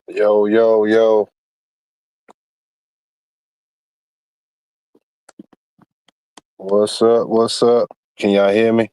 Yo, yo, yo. What's up? What's up? Can y'all hear me?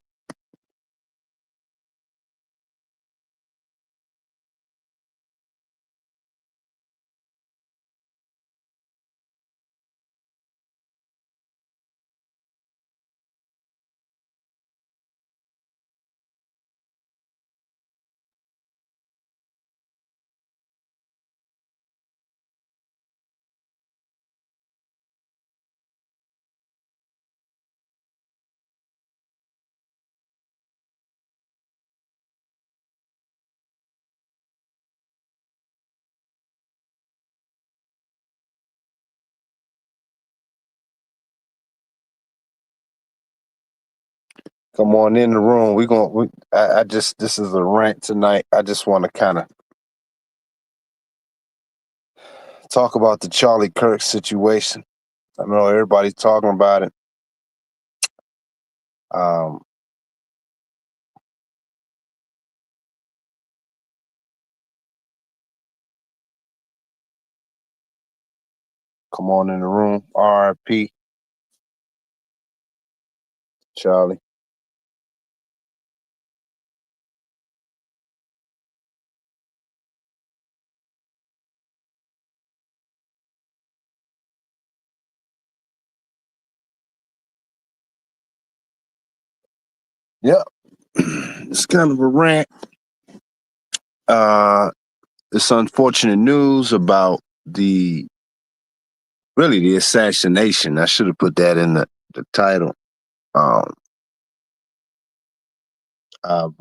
Come on in the room. I just this is a rant tonight. I just want to kind of talk about the Charlie Kirk situation. I know everybody's talking about it. Um, come on in the room. RIP Charlie. Yep. It's kind of a rant. Uh, it's unfortunate news about the assassination. I should have put that in the title. Um, of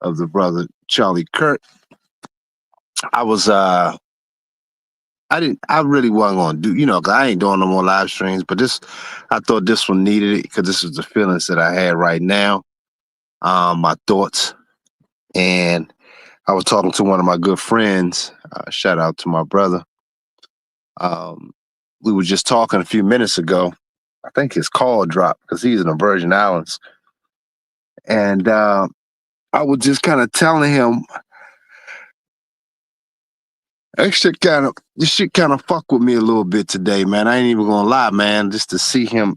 of the brother Charlie Kirk. I was I really wasn't gonna do, 'cause I ain't doing no more live streams, but I thought this one needed it because this is the feelings that I had right now, my thoughts. And I was talking to one of my good friends, shout out to my brother. Um, we were just talking a few minutes ago. I think his call dropped because he's in the Virgin Islands. And I was just kind of telling him, this shit kind of fuck with me a little bit today, man. I ain't even gonna lie, man. Just to see him,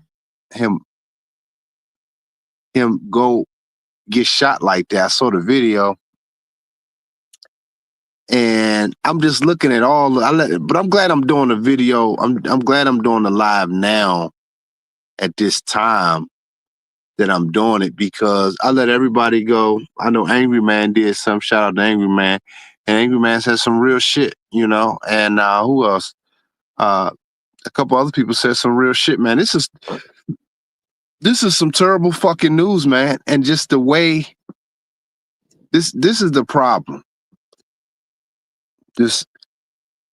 him go get shot like that. I saw the video, and I'm just looking at but I'm glad I'm doing the video. I'm glad I'm doing the live now at this time that I'm doing it because I let everybody go. I know Angry Man did some. Shout out to Angry Man, and Angry Man said some real shit, And who else? A couple other people said some real shit, man. This is some terrible fucking news, man. And just the way this is the problem. This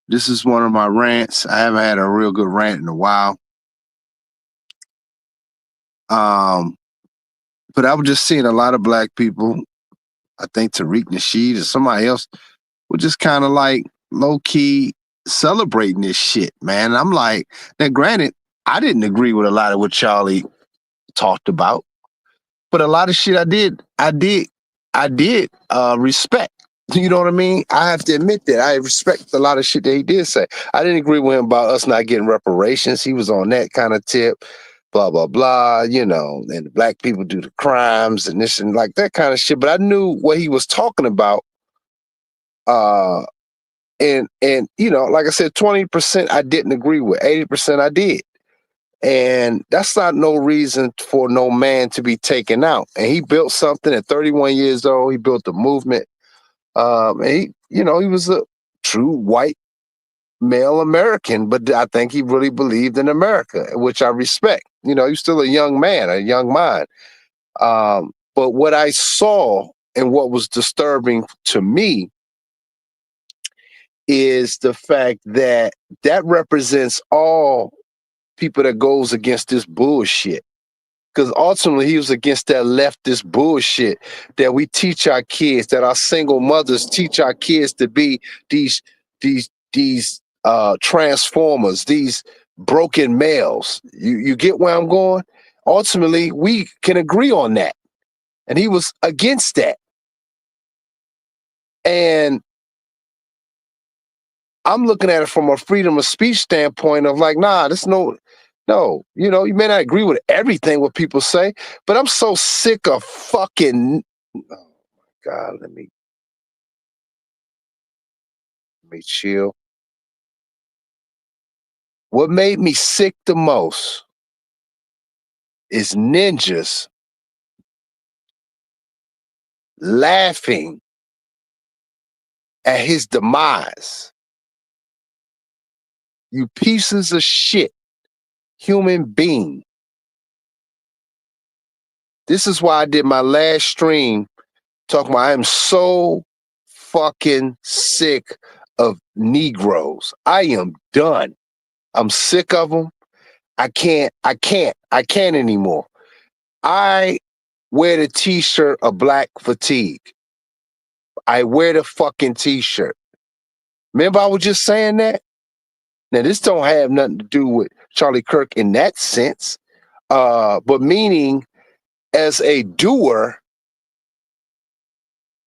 this is one of my rants. I haven't had a real good rant in a while. But I was just seeing a lot of black people. I think Tariq Nasheed or somebody else were just kind of like low key celebrating this shit, man. I'm like, now granted, I didn't agree with a lot of what Charlie talked about, but a lot of shit I did respect. You know what I mean? I have to admit that I respect a lot of shit that he did say. I didn't agree with him about us not getting reparations. He was on that kind of tip, blah, blah, blah, and the black people do the crimes and this and like that kind of shit. But I knew what he was talking about. Uh, and like I said, 20% I didn't agree with, 80% I did. And that's not no reason for no man to be taken out. And he built something at 31 years old. He built a movement. And he was a true white male American, but I think he really believed in America, which I respect. He's still a young man, a young mind. But what I saw and what was disturbing to me is the fact that that represents all people that goes against this bullshit. Because ultimately he was against that leftist bullshit that we teach our kids, that our single mothers teach our kids to be these transformers, these broken males. You get where I'm going? Ultimately, we can agree on that. And he was against that. And I'm looking at it from a freedom of speech standpoint of like, nah, there's no, you know, you may not agree with everything what people say, but I'm so sick of fucking, oh my God, let me chill. What made me sick the most is ninjas laughing at his demise. You pieces of shit, human being. This is why I did my last stream talking about I am so fucking sick of Negroes. I am done. I'm sick of them. I can't anymore. I wear the t-shirt of black fatigue. I wear the fucking t-shirt. Remember I was just saying that? Now this don't have nothing to do with Charlie Kirk in that sense. But meaning as a doer,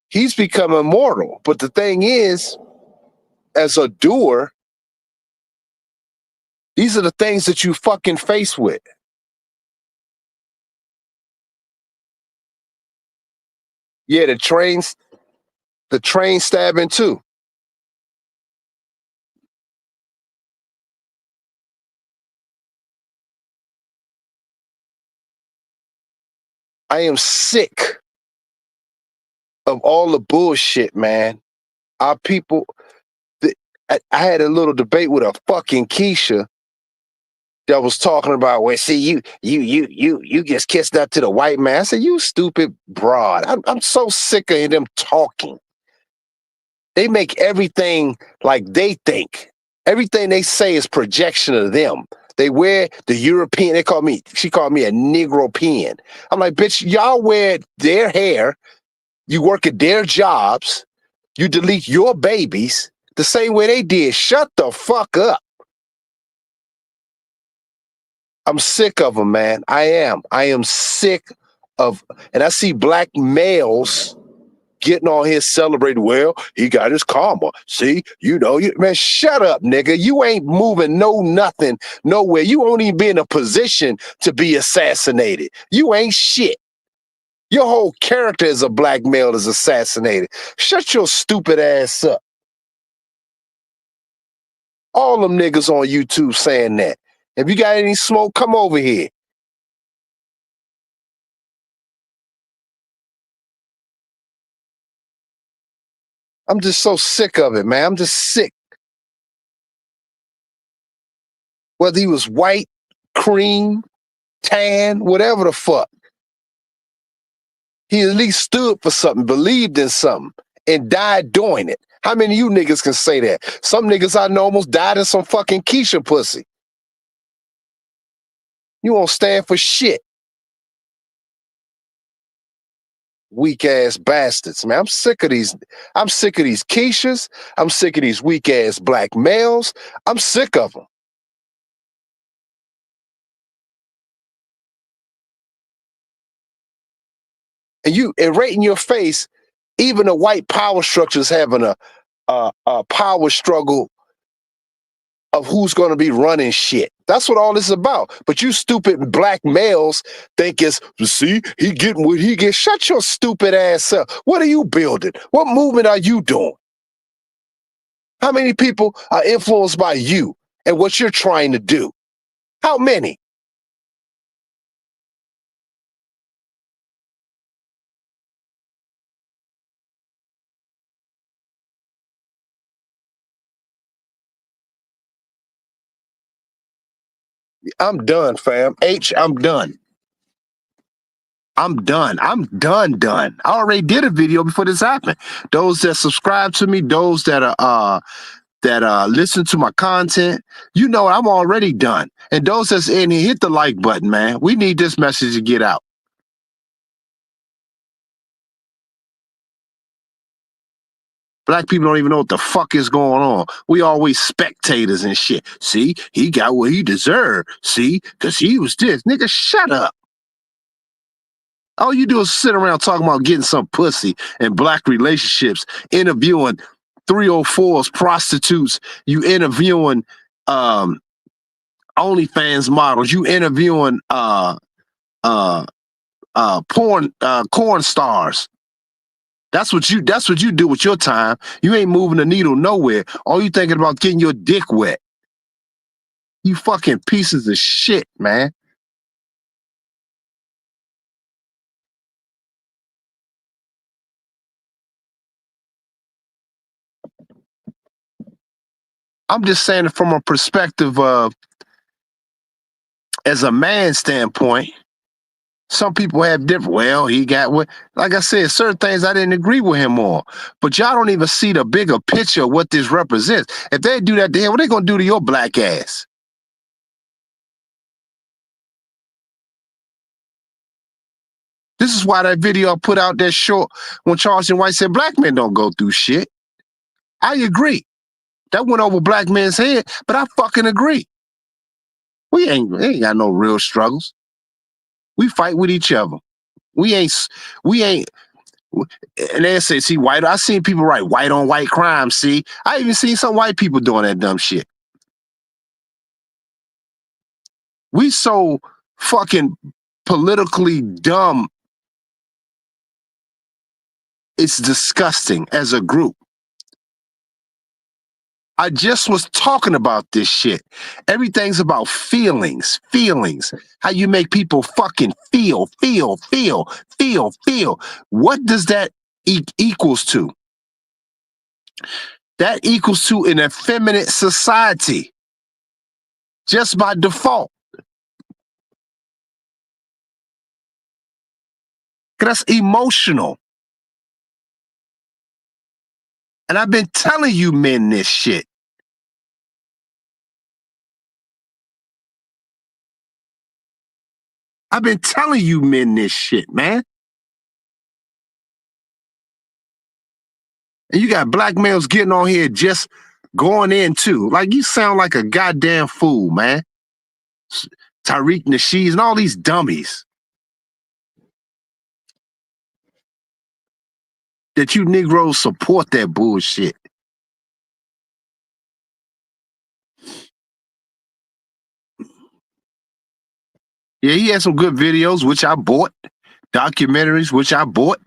he's become immortal. But the thing is, as a doer, these are the things that you fucking face with. Yeah, the train stabbing too. I am sick of all the bullshit, man. Our people, I had a little debate with a fucking Keisha that was talking about, well, see, you just kissed up to the white man. I said, you stupid broad. I'm so sick of them talking. They make everything like they think. Everything they say is projection of them. They wear the European, she called me a Negropean. I'm like, bitch, y'all wear their hair, you work at their jobs, you delete your babies the same way they did. Shut the fuck up. I'm sick of them, man. I am sick of, and I see black males getting on here celebrating. Well, he got his karma. See, man, shut up, nigga. You ain't moving nothing, nowhere. You won't even be in a position to be assassinated. You ain't shit. Your whole character as a black male is assassinated. Shut your stupid ass up. All them niggas on YouTube saying that. If you got any smoke, come over here. I'm just so sick of it, man. I'm just sick. Whether he was white, cream, tan, whatever the fuck. He at least stood for something, believed in something, and died doing it. How many of you niggas can say that? Some niggas I know almost died in some fucking Keisha pussy. You won't stand for shit. Weak ass bastards, man. I'm sick of these Keishas. I'm sick of these weak ass black males. I'm sick of them. And right in your face, even the white power structures having a power struggle of who's going to be running shit. That's what all this is about. But you stupid black males think it's, see, he getting what he gets. Shut your stupid ass up. What are you building? What movement are you doing? How many people are influenced by you and what you're trying to do? How many? I'm done, fam. I'm done. I'm done. I'm done. I already did a video before this happened. Those that subscribe to me, those that are listen to my content, I'm already done. And those that's in here, hit the like button, man. We need this message to get out. Black people don't even know what the fuck is going on. We always spectators and shit. See, he got what he deserved. See, because he was this. Nigga, shut up. All you do is sit around talking about getting some pussy and black relationships, interviewing 304s, prostitutes, you interviewing OnlyFans models, you interviewing porn stars. That's what you do with your time. You ain't moving the needle nowhere. All you thinking about getting your dick wet. You fucking pieces of shit, man. I'm just saying it from a perspective of, as a man standpoint, some people have different. Well, he got what, like I said, certain things I didn't agree with him on. But y'all don't even see the bigger picture of what this represents. If they do that to him, what they gonna do to your black ass? This is why that video I put out that short when Charleston White said black men don't go through shit. I agree. That went over black men's head, but I fucking agree. We ain't got no real struggles. We fight with each other. We ain't, and they say, see, white, I seen people write white on white crime, see? I even seen some white people doing that dumb shit. We so fucking politically dumb. It's disgusting as a group. I just was talking about this shit. Everything's about feelings. How you make people fucking feel. What does that equals to? That equals to an effeminate society. Just by default. That's emotional. And I've been telling you men this shit. I've been telling you men this shit, man. And you got black males getting on here just going in too. Like, you sound like a goddamn fool, man. Tariq Nasheed and all these dummies that you Negroes support that bullshit. Yeah, he had some good videos, which I bought. Documentaries, which I bought.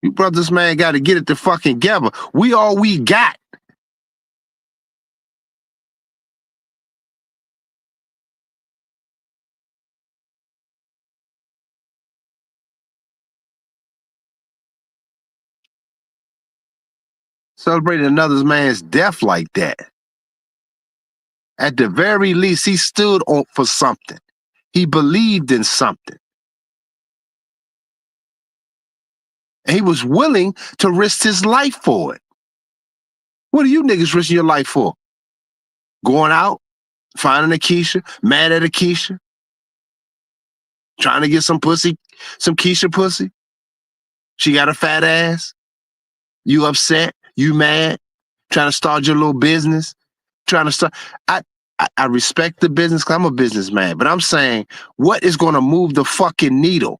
You brothers, man, got to get it to fucking together. We all we got. Celebrating another man's death like that. At the very least, he stood on for something. He believed in something. And he was willing to risk his life for it. What are you niggas risking your life for? Going out, finding a Keisha, mad at a Keisha, trying to get some pussy, some Keisha pussy. She got a fat ass. You upset? You mad? Trying to start your little business? Trying to start. I respect the business because I'm a businessman, but I'm saying, what is going to move the fucking needle?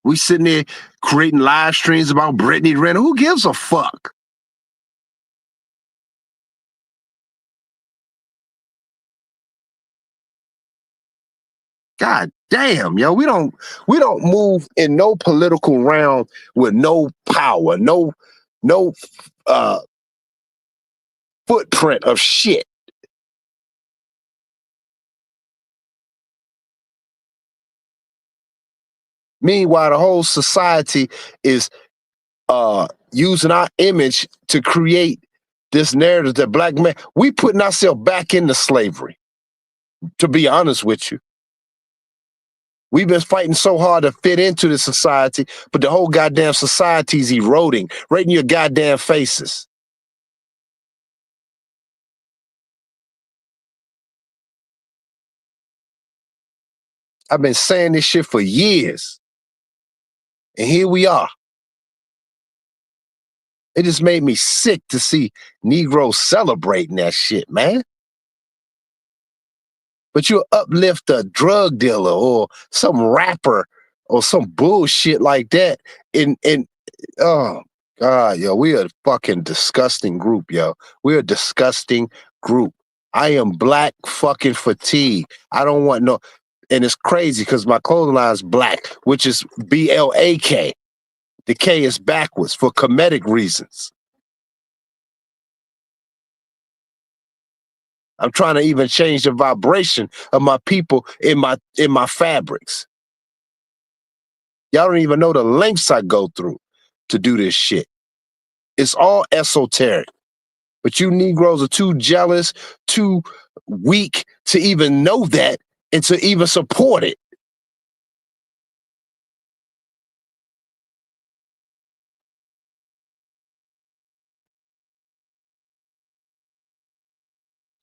We sitting there creating live streams about Brittany Renner. Who gives a fuck? God damn, yo, we don't move in no political realm with no power, no uh footprint of shit. Meanwhile, the whole society is using our image to create this narrative that black men, we putting ourselves back into slavery, to be honest with you. We've been fighting so hard to fit into the society, but the whole goddamn society's eroding right in your goddamn faces. I've been saying this shit for years. And here we are. It just made me sick to see Negroes celebrating that shit, man. But you uplift a drug dealer or some rapper or some bullshit like that. And oh God, yo, we are a fucking disgusting group, yo. We're a disgusting group. I am black fucking fatigue. I don't want no, and it's crazy because my clothing line is black, which is BLAK. The K is backwards for comedic reasons. I'm trying to even change the vibration of my people in my fabrics. Y'all don't even know the lengths I go through to do this shit. It's all esoteric. But you Negroes are too jealous, too weak to even know that and to even support it.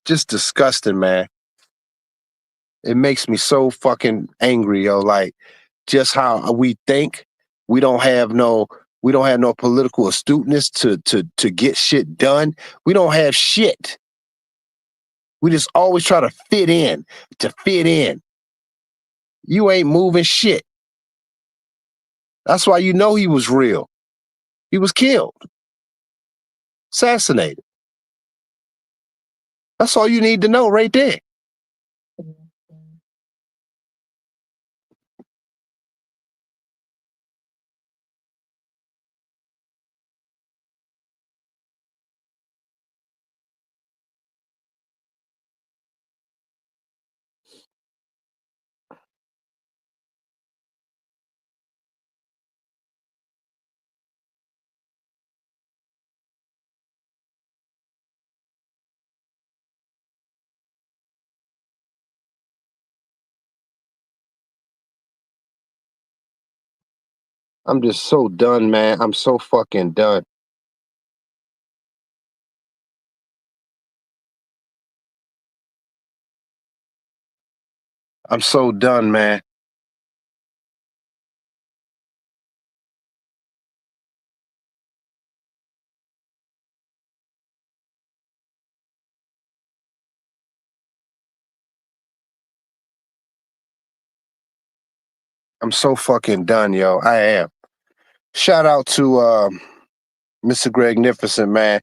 Just disgusting, man. It makes me so fucking angry, yo. Like, just how we think. We don't have no political astuteness to get shit done. We don't have shit. We just always try to fit in, You ain't moving shit. That's why you know he was real. He was killed, assassinated. That's all you need to know right there. I'm just so done, man. I'm so fucking done. I'm so done, man. I'm so fucking done, yo. I am. Shout out to Mr. Greg Nificent, man,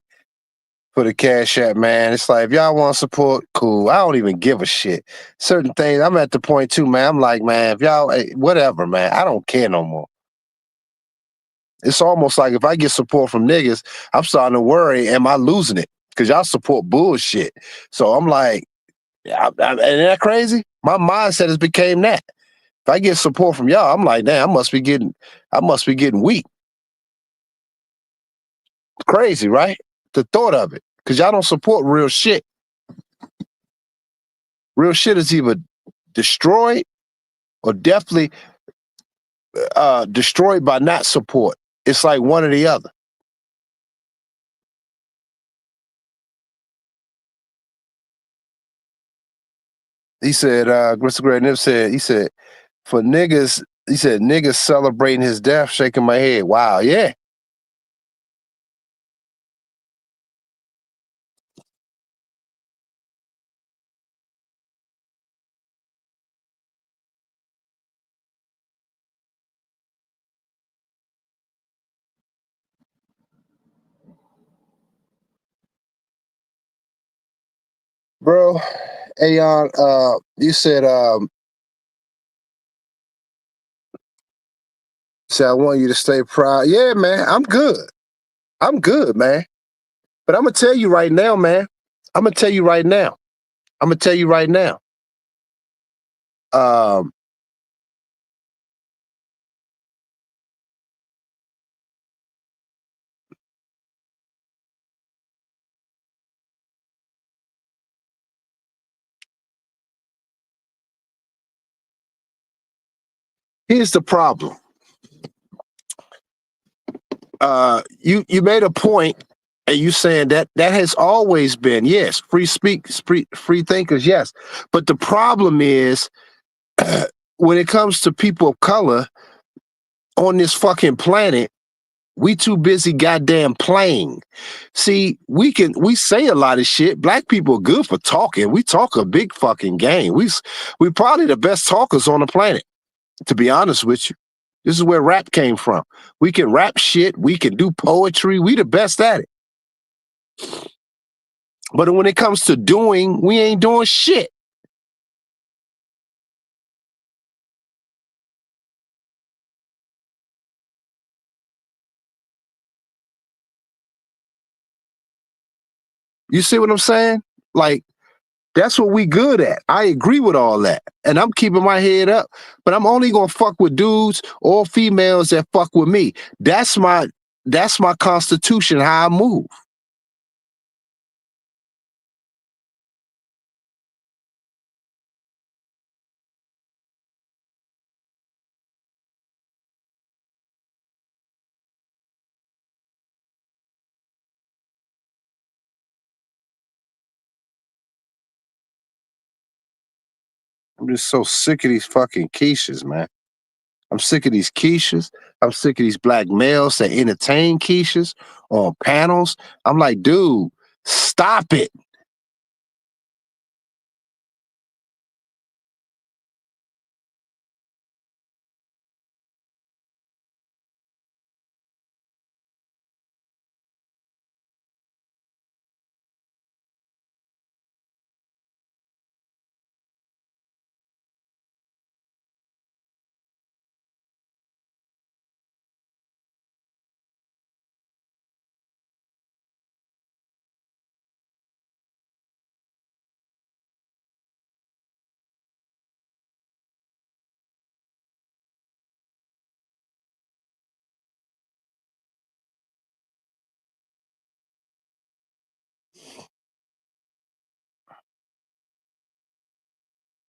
for the Cash App, man. It's like, if y'all want support, cool. I don't even give a shit. Certain things, I'm at the point too, man. I'm like, man, if y'all, whatever, man. I don't care no more. It's almost like if I get support from niggas, I'm starting to worry, am I losing it? Because y'all support bullshit. So I'm like, ain't that crazy? My mindset has became that. If I get support from y'all, I'm like, damn, I must be getting weak. Crazy, right? The thought of it. Because y'all don't support real shit. Real shit is either destroyed or definitely destroyed by not support. It's like one or the other. He said, Mr. Gray Nip said, for niggas, he said, niggas celebrating his death, shaking my head. Wow, yeah. Bro, Aeon, you said, I want you to stay proud. Yeah, man, I'm good. I'm good, man. But I'm going to tell you right now, man. I'm going to tell you right now. I'm going to tell you right now. Um, Here's the problem. You made a point, and you saying that has always been, yes, free thinkers, yes. But the problem is when it comes to people of color on this fucking planet, we too busy goddamn playing. See, we say a lot of shit. Black people are good for talking. We talk a big fucking game. We probably the best talkers on the planet, to be honest with you. This is where rap came from. We can rap shit. We can do poetry. We the best at it. But when it comes to doing, we ain't doing shit. You see what I'm saying? Like, that's what we good at. I agree with all that. And I'm keeping my head up, but I'm only gonna fuck with dudes or females that fuck with me. That's my constitution, how I move. I'm just so sick of these fucking quiches, man. I'm sick of these quiches. I'm sick of these black males that entertain quiches on panels. I'm like, dude, stop it.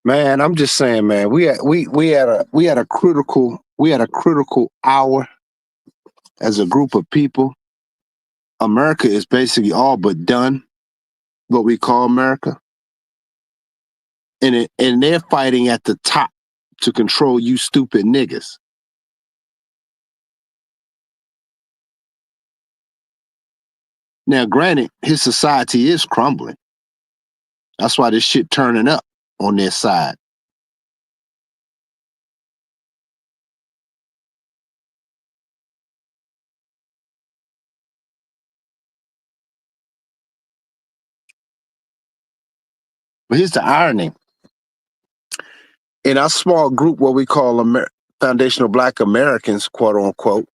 Man, I'm just saying, man, we had a critical hour as a group of people. America is basically all but done, what we call America. And they're fighting at the top to control you stupid niggas. Now, granted, his society is crumbling. That's why this shit turning up on their side. But here's the irony. In our small group, what we call foundational Black Americans, quote unquote,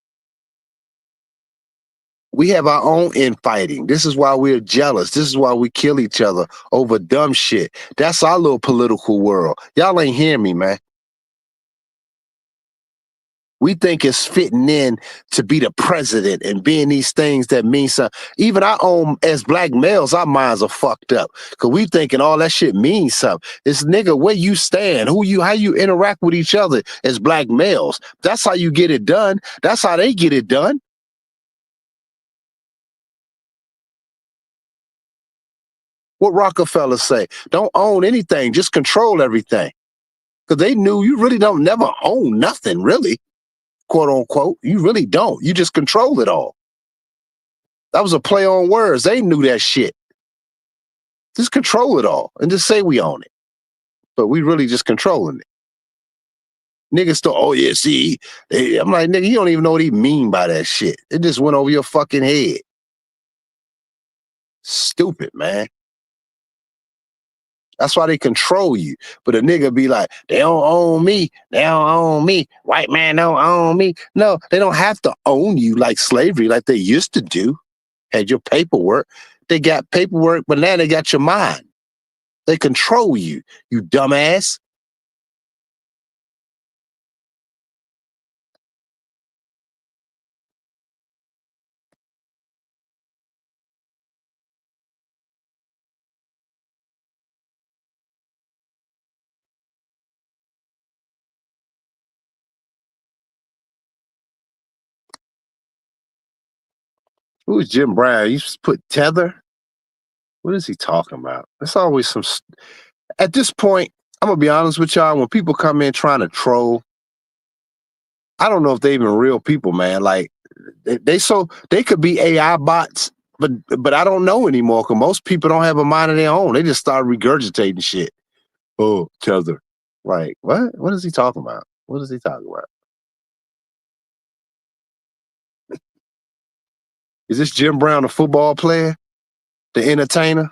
we have our own infighting. This is why we're jealous. This is why we kill each other over dumb shit. That's our little political world. Y'all ain't hear me, man. We think it's fitting in to be the president and being these things that mean something. Even our own, as black males, our minds are fucked up because we thinking all that shit means something. It's nigga, where you stand, how you interact with each other as black males. That's how you get it done. That's how they get it done. What Rockefeller say? Don't own anything, just control everything. Because they knew you really don't never own nothing, really, quote unquote. You really don't. You just control it all. That was a play on words. They knew that shit. Just control it all and just say we own it. But we really just controlling it. Niggas still, oh yeah, see, I'm like, nigga, you don't even know what he mean by that shit. It just went over your fucking head. Stupid, man. That's why they control you. But a nigga be like, they don't own me. They don't own me. White man don't own me. No, they don't have to own you like slavery, like they used to do. Had your paperwork. They got paperwork, but now they got your mind. They control you, you dumbass. Who's Jim Brown? You just put tether? What is he talking about? It's always some. At this point, I'm gonna be honest with y'all. When people come in trying to troll, I don't know if they even real people, man. Like they could be AI bots, but I don't know anymore because most people don't have a mind of their own. They just start regurgitating shit. Oh, tether. Like, what? What is he talking about? What is he talking about? Is this Jim Brown, the football player? The entertainer?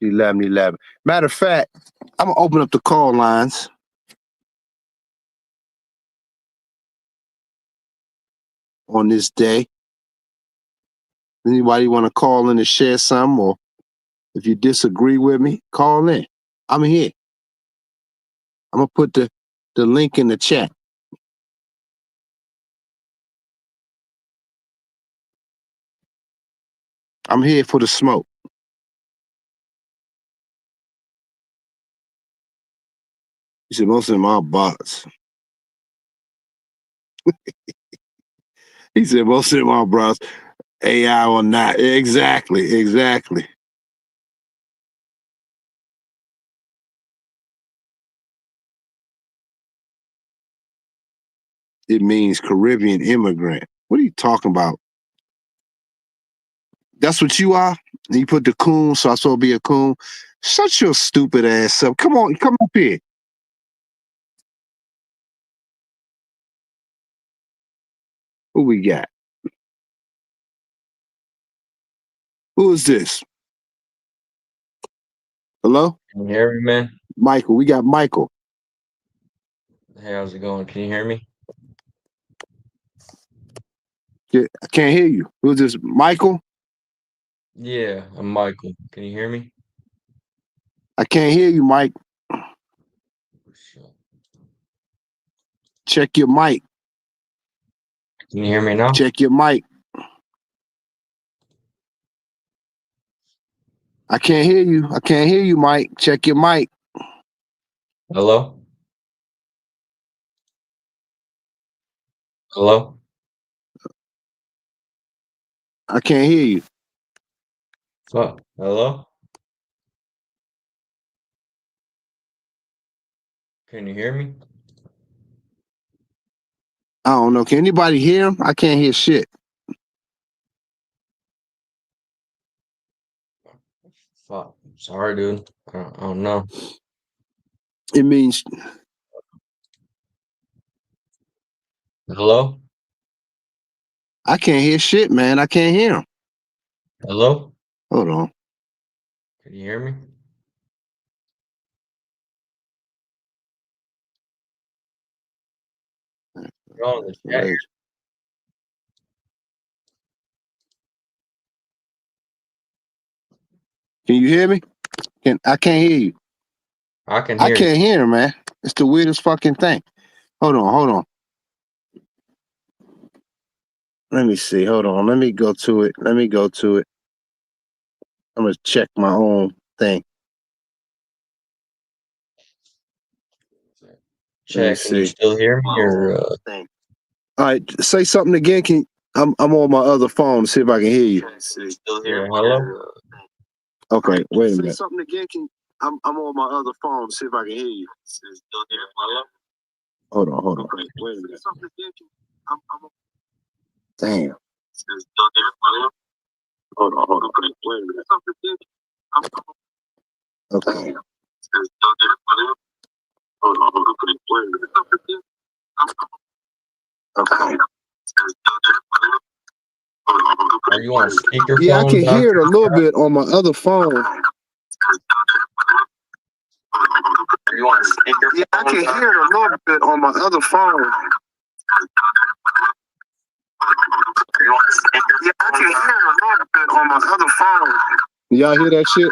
11:11. Matter of fact, I'm gonna open up the call lines on this day. Anybody want to call in and share something, or if you disagree with me, call in. I'm here. I'm gonna put the link in the chat. I'm here for the smoke. He said most of them are bots. He said most of them are bots. AI or not. Exactly. It means Caribbean immigrant. What are you talking about? That's what you are? And you put the coon, so I saw be a coon. Shut your stupid ass up. Come on, come up here. Who we got? Who is this? Hello? Can you hear me, man? Michael. We got Michael. Hey, how's it going? Can you hear me? I can't hear you. Who's this? Michael? Yeah, I'm Michael. Can you hear me? I can't hear you, Mike. Check your mic. Can you hear me now? Check your mic. I can't hear you. I can't hear you, Mike. Check your mic. Hello? Hello? I can't hear you. Hello? Can you hear me? I don't know. Can anybody hear him? I can't hear shit. Fuck. Sorry, dude. I don't know. It means Hello? I can't hear shit, man. I can't hear him. Hello? Hold on. Can you hear me? You're on the chat. Wait. Can you hear me? I can't hear you. I can I hear you. can't hear him, man. It's the weirdest fucking thing. Hold on. Let me see. Hold on. Let me go to it. I'm gonna check my own thing. Chat, can you See. still hear me or All right, say something again. I'm on my other phone to see if I can hear you. yeah, hello? Okay, wait a minute. Say something again. I'm on my other phone to see if I can hear you. Hold on. Okay, wait a minute. Damn. Hold on. Okay, wait a minute. Okay. Hold on. Okay, wait a minute. Okay. Are you on speakerphone? Yeah, I can hear it Doctor? a little bit on my other phone. Are you on speakerphone? Yeah, I can hear it a little bit on my other phone. Yeah, I can hear it a little bit on my other phone. Y'all hear that shit?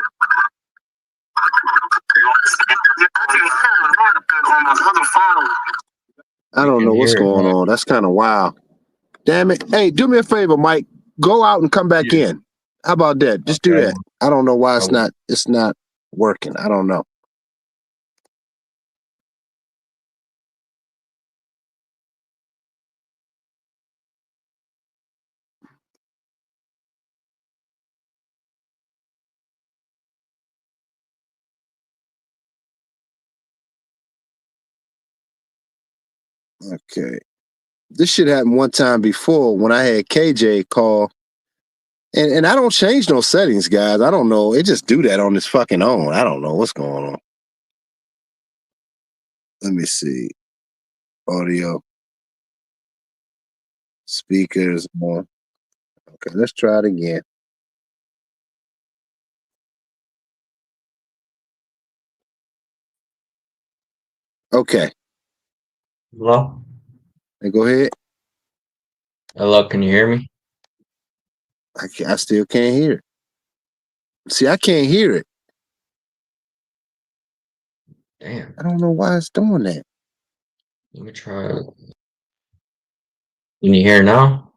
Yeah, I can hear it a little bit on my other phone. I don't know what's going on. That's kind of wild. Damn it. Hey, do me a favor, Mike. Go out and come back in. How about that? Just do that. I don't know why it's not working. I don't know. Okay. This shit happened one time before when I had KJ call. And I don't change no settings, guys. I don't know. It just do that on its fucking own. I don't know what's going on. Let me see. Audio. Speakers on. Okay, let's try it again. Okay. Hello? And go ahead. Hello, can you hear me? I still can't hear it. See, I can't hear it. Damn. I don't know why it's doing that. Let me try it. Can you hear now?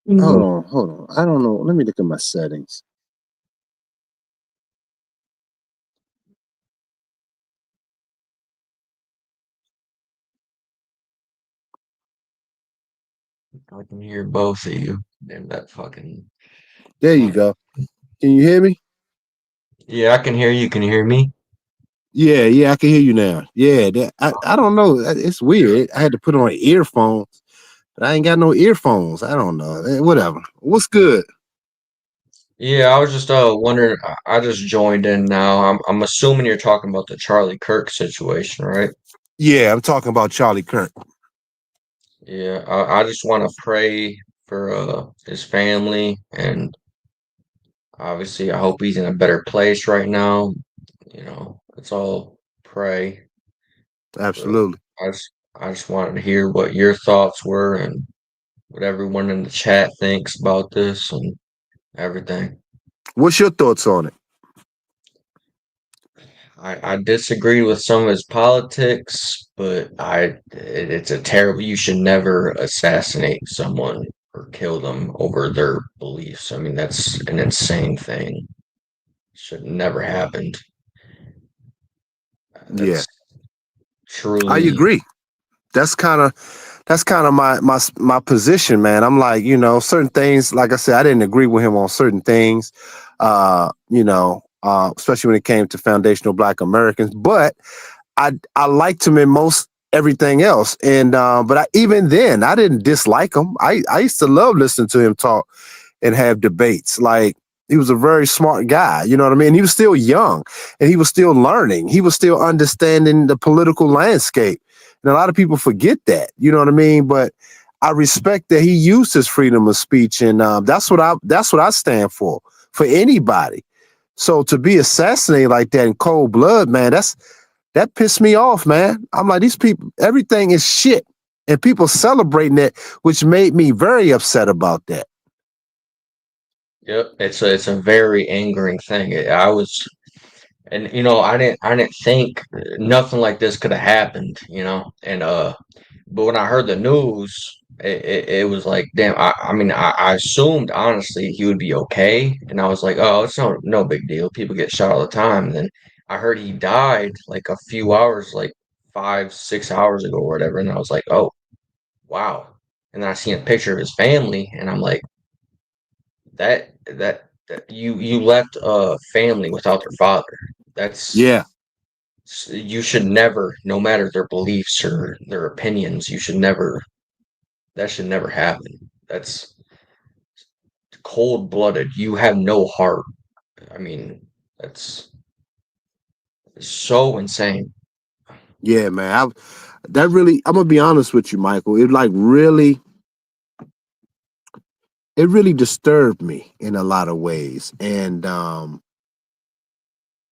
Hold on. I don't know. Let me look at my settings. I can hear both of you. Damn that fucking. There you go. Can you hear me? Yeah, I can hear you. Can you hear me? Yeah, I can hear you now. Yeah, I don't know. It's weird. I had to put on earphones, but I ain't got no earphones. I don't know. Whatever. What's good? Yeah, I was just wondering. I just joined in now. I'm assuming you're talking about the Charlie Kirk situation, right? Yeah, I'm talking about Charlie Kirk. Yeah, I just want to pray for his family, and obviously I hope he's in a better place right now. Let's all pray. But Absolutely. I just wanted to hear what your thoughts were and what everyone in the chat thinks about this and everything. What's your thoughts on it? I disagree with some of his politics, but it's a terrible. You should never assassinate someone or kill them over their beliefs. I mean, that's an insane thing. Should never happened. Yeah, That's I truly. agree. That's kind of my position, man. I'm like, certain things. Like I said, I didn't agree with him on certain things. Especially when it came to foundational Black Americans, but I liked him in most everything else. And even then, I didn't dislike him. I used to love listening to him talk and have debates. Like, he was a very smart guy, you know what I mean? He was still young and he was still learning. He was still understanding the political landscape. And a lot of people forget that, you know what I mean? But I respect that he used his freedom of speech, and that's what I stand for anybody. So to be assassinated like that in cold blood, man, that pissed me off, man. I'm like, these people, everything is shit, and people celebrating it, which made me very upset about that. Yep, it's a very angering thing. I was, and I didn't think nothing like this could have happened, and but when I heard the news, it was like, damn. I mean, I assumed honestly he would be okay, and I was like, oh, it's no big deal. People get shot all the time. And then I heard he died like a few hours, like 5, 6 hours ago or whatever, and I was like, oh, wow. And then I seen a picture of his family, and I'm like, that you left a family without their father. That's Yeah, you should never, no matter their beliefs or their opinions, you should never that should never happen. That's cold blooded. You have no heart. I mean, that's so insane. yeah, man. I'm gonna be honest with you, Michael. It really disturbed me in a lot of ways, and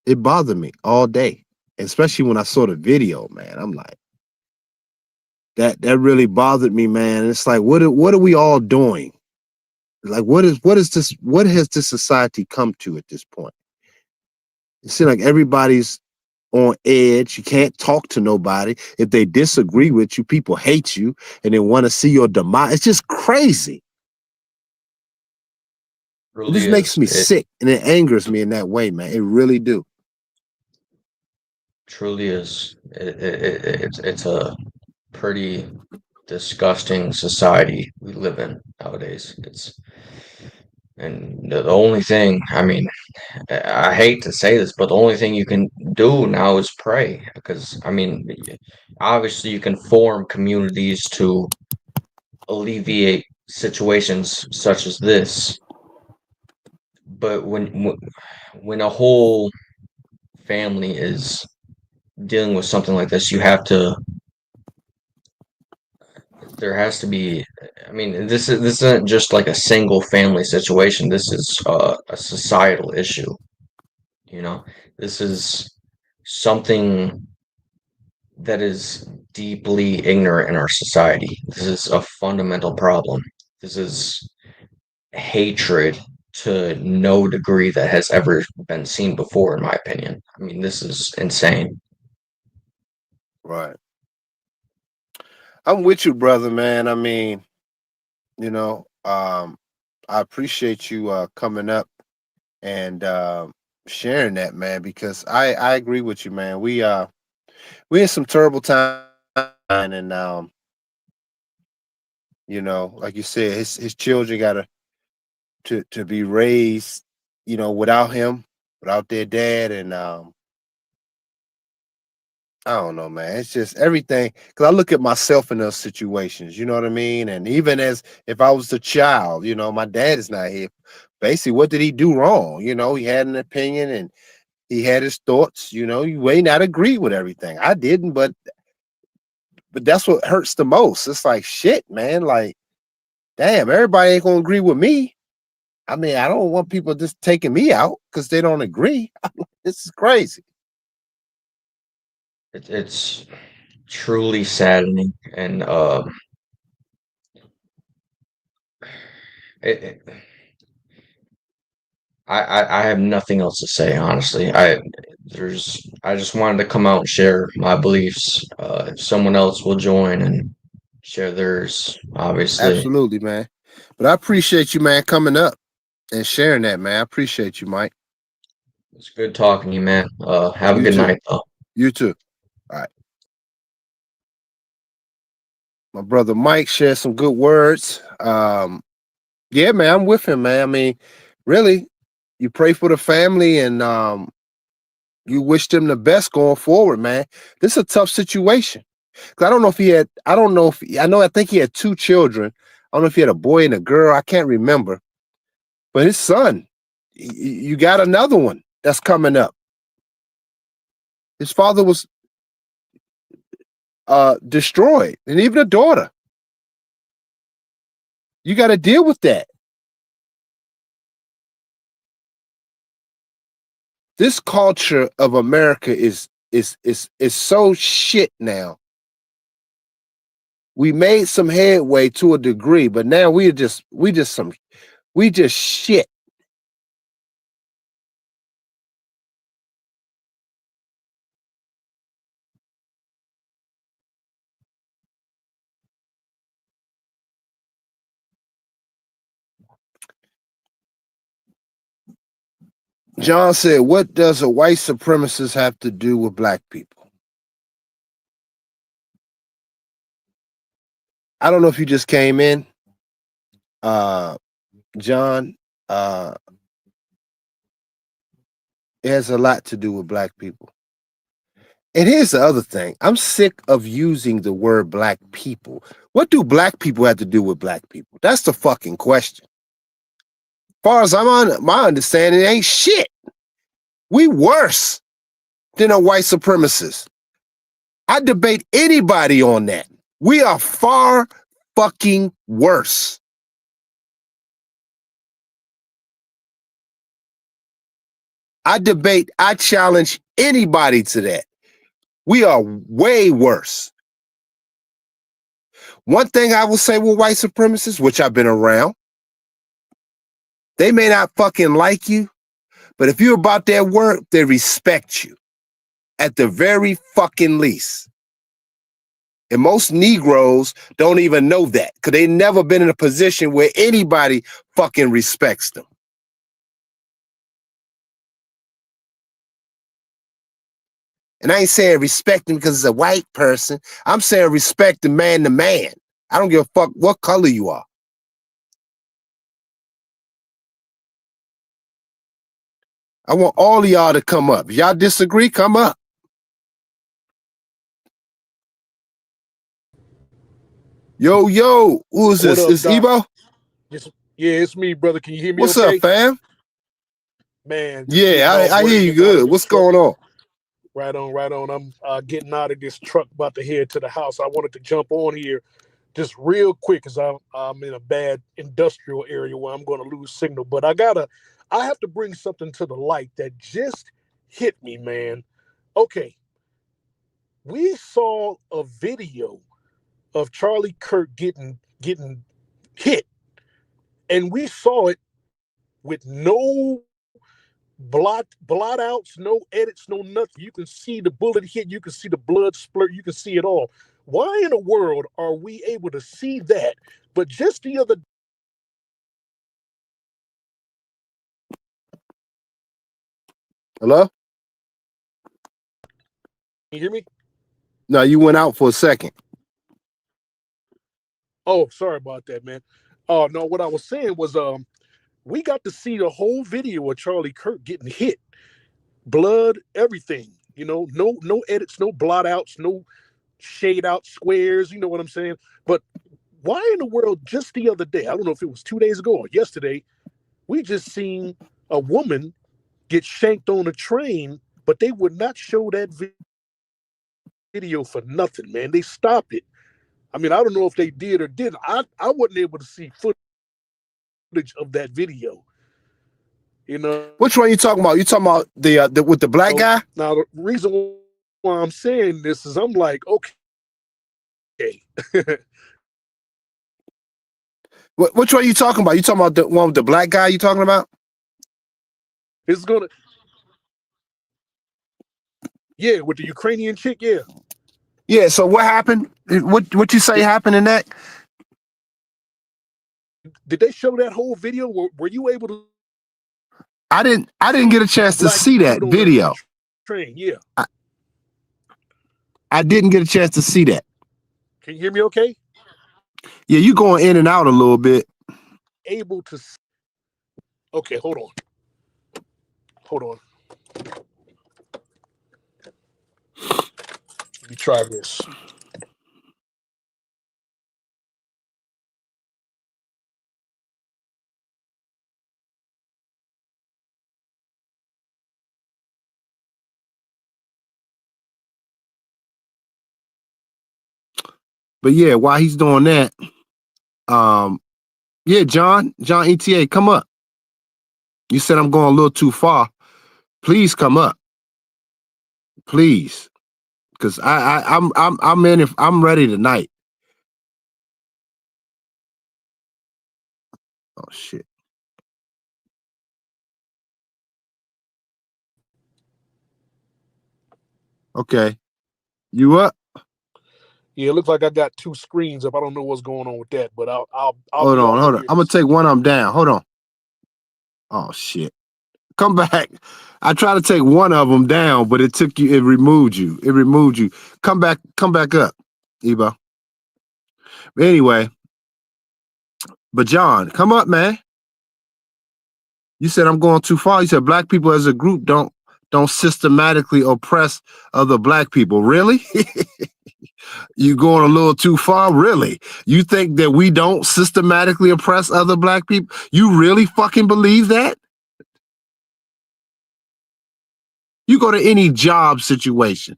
it bothered me all day, especially when I saw the video, man. I'm like, that really bothered me, man. It's like, what are we all doing? Like, what has this society come to at this point? It seems like everybody's on edge. You can't talk to nobody. If they disagree with you, people hate you and they want to see your demise. It's just crazy. It Really just makes is. me It sick and it angers me in that way, man. It really do. truly is. It's a pretty disgusting society we live in nowadays. And the only thing, I mean, I hate to say this, but the only thing you can do now is pray. Because, I mean, obviously you can form communities to alleviate situations such as this. But when a whole family is dealing with something like this, there has to be, I mean, this isn't just like a single family situation. This is a societal issue, you know. This is something that is deeply ignorant in our society. This is a fundamental problem. This is hatred to no degree that has ever been seen before, in my opinion. I mean, this is insane. Right. I'm with you, brother, man. I mean, you know, I appreciate you coming up and sharing that, man, because I agree with you, man. We in some terrible time, and you know, like you said, his children gotta to be raised, you know, without him, without their dad, and I don't know, man. It's just everything. Because I look at myself in those situations, you know what I mean? And even as if I was a child, you know, my dad is not here. Basically, what did he do wrong? You know, he had an opinion and he had his thoughts. You know, you may not agree with everything. I didn't, but that's what hurts the most. It's like shit, man. Like, damn, everybody ain't gonna agree with me. I mean, I don't want people just taking me out because they don't agree. This is crazy. It's truly saddening, and it, it, I have nothing else to say, honestly. I just wanted to come out and share my beliefs. If someone else will join and share theirs, obviously. Absolutely, man. But I appreciate you, man, coming up and sharing that, man. I appreciate you, Mike. It's good talking to you, man. Have a You good too. night, though. You too. All right. My brother Mike shared some good words. Yeah, man, I'm with him, man. I mean, really, you pray for the family and you wish them the best going forward, man. This is a tough situation. 'Cause I don't know if he had, I don't know if, I know, I think he had two children. I don't know if he had a boy and a girl. I can't remember. But his son, you got another one that's coming up. His father was destroyed, and even a daughter. You got to deal with that. This culture of America is so shit now. We made some headway to a degree, but now we just shit. John said, "What does a white supremacist have to do with black people?" I don't know if you just came in, John. Uh, it has a lot to do with black people. And here's the other thing. I'm sick of using the word black people. What do black people have to do with black people? That's the fucking question. As far as I'm on my understanding, it ain't shit. We worse than a white supremacist. I debate anybody on that. We are far fucking worse. I challenge anybody to that. We are way worse. One thing I will say with white supremacists, which I've been around, they may not fucking like you, but if you're about their work, they respect you at the very fucking least. And most Negroes don't even know that because they never been in a position where anybody fucking respects them. And I ain't saying respect him because it's a white person. I'm saying respect the man to man. I don't give a fuck what color you are. I want all of y'all to come up. If y'all disagree, come up. Yo, who is this? What up, Is Doc? Ebo? Yeah, it's me, brother. Can you hear me What's up, okay? fam? Man, just Yeah, getting off I work, hear you getting out of good. this What's truck. going on? Right on, right on. I'm getting out of this truck, about to head to the house. I wanted to jump on here just real quick because I'm in a bad industrial area where I'm going to lose signal. But I have to bring something to the light that just hit me, man. Okay, we saw a video of Charlie Kirk getting hit, and we saw it with no blot outs, no edits, no nothing. You can see the bullet hit, you can see the blood splurt, you can see it all. Why in the world are we able to see that? But just the other, Hello? you hear me? No, you went out for a second. Oh, sorry about that, man. Oh no, what I was saying was we got to see the whole video of Charlie Kirk getting hit. Blood, everything. No edits, no blot outs, no shade out squares, you know what I'm saying? But why in the world just the other day, I don't know if it was 2 days ago or yesterday, we just seen a woman get shanked on a train, but they would not show that video for nothing, man. They stopped it. I mean, I don't know if they did or didn't. I wasn't able to see footage of that video. You know. Which one you talking about? You talking about the with the black guy? Now the reason why I'm saying this is I'm like, okay. Which one you talking about? You talking about the one with the black guy? You talking about? It's gonna, yeah, with the Ukrainian chick, yeah. Yeah. So what happened? What you say happened in that? Did they show that whole video? Were you able to? I didn't get a chance to Black see that dude on video. Train, yeah. I didn't get a chance to see that. Can you hear me okay? Yeah, you going in and out a little bit. Able to. Okay, hold on. Let me try this. But yeah, while he's doing that, yeah, John ETA, come up. You said I'm going a little too far. Please come up, please, because I'm in. If I'm ready tonight. Oh shit. Okay, you up? Yeah, it looks like I got two screens up. I don't know what's going on with that, but I'll Hold be on. off of here. I'm gonna take one of them down. Hold on. Oh shit. Come back. I tried to take one of them down, but it removed you. Come back up, Ebo. Anyway, but John, come up, man. You said I'm going too far. You said black people as a group don't systematically oppress other black people. Really? You going a little too far? Really? You think that we don't systematically oppress other black people? You really fucking believe that? You go to any job situation,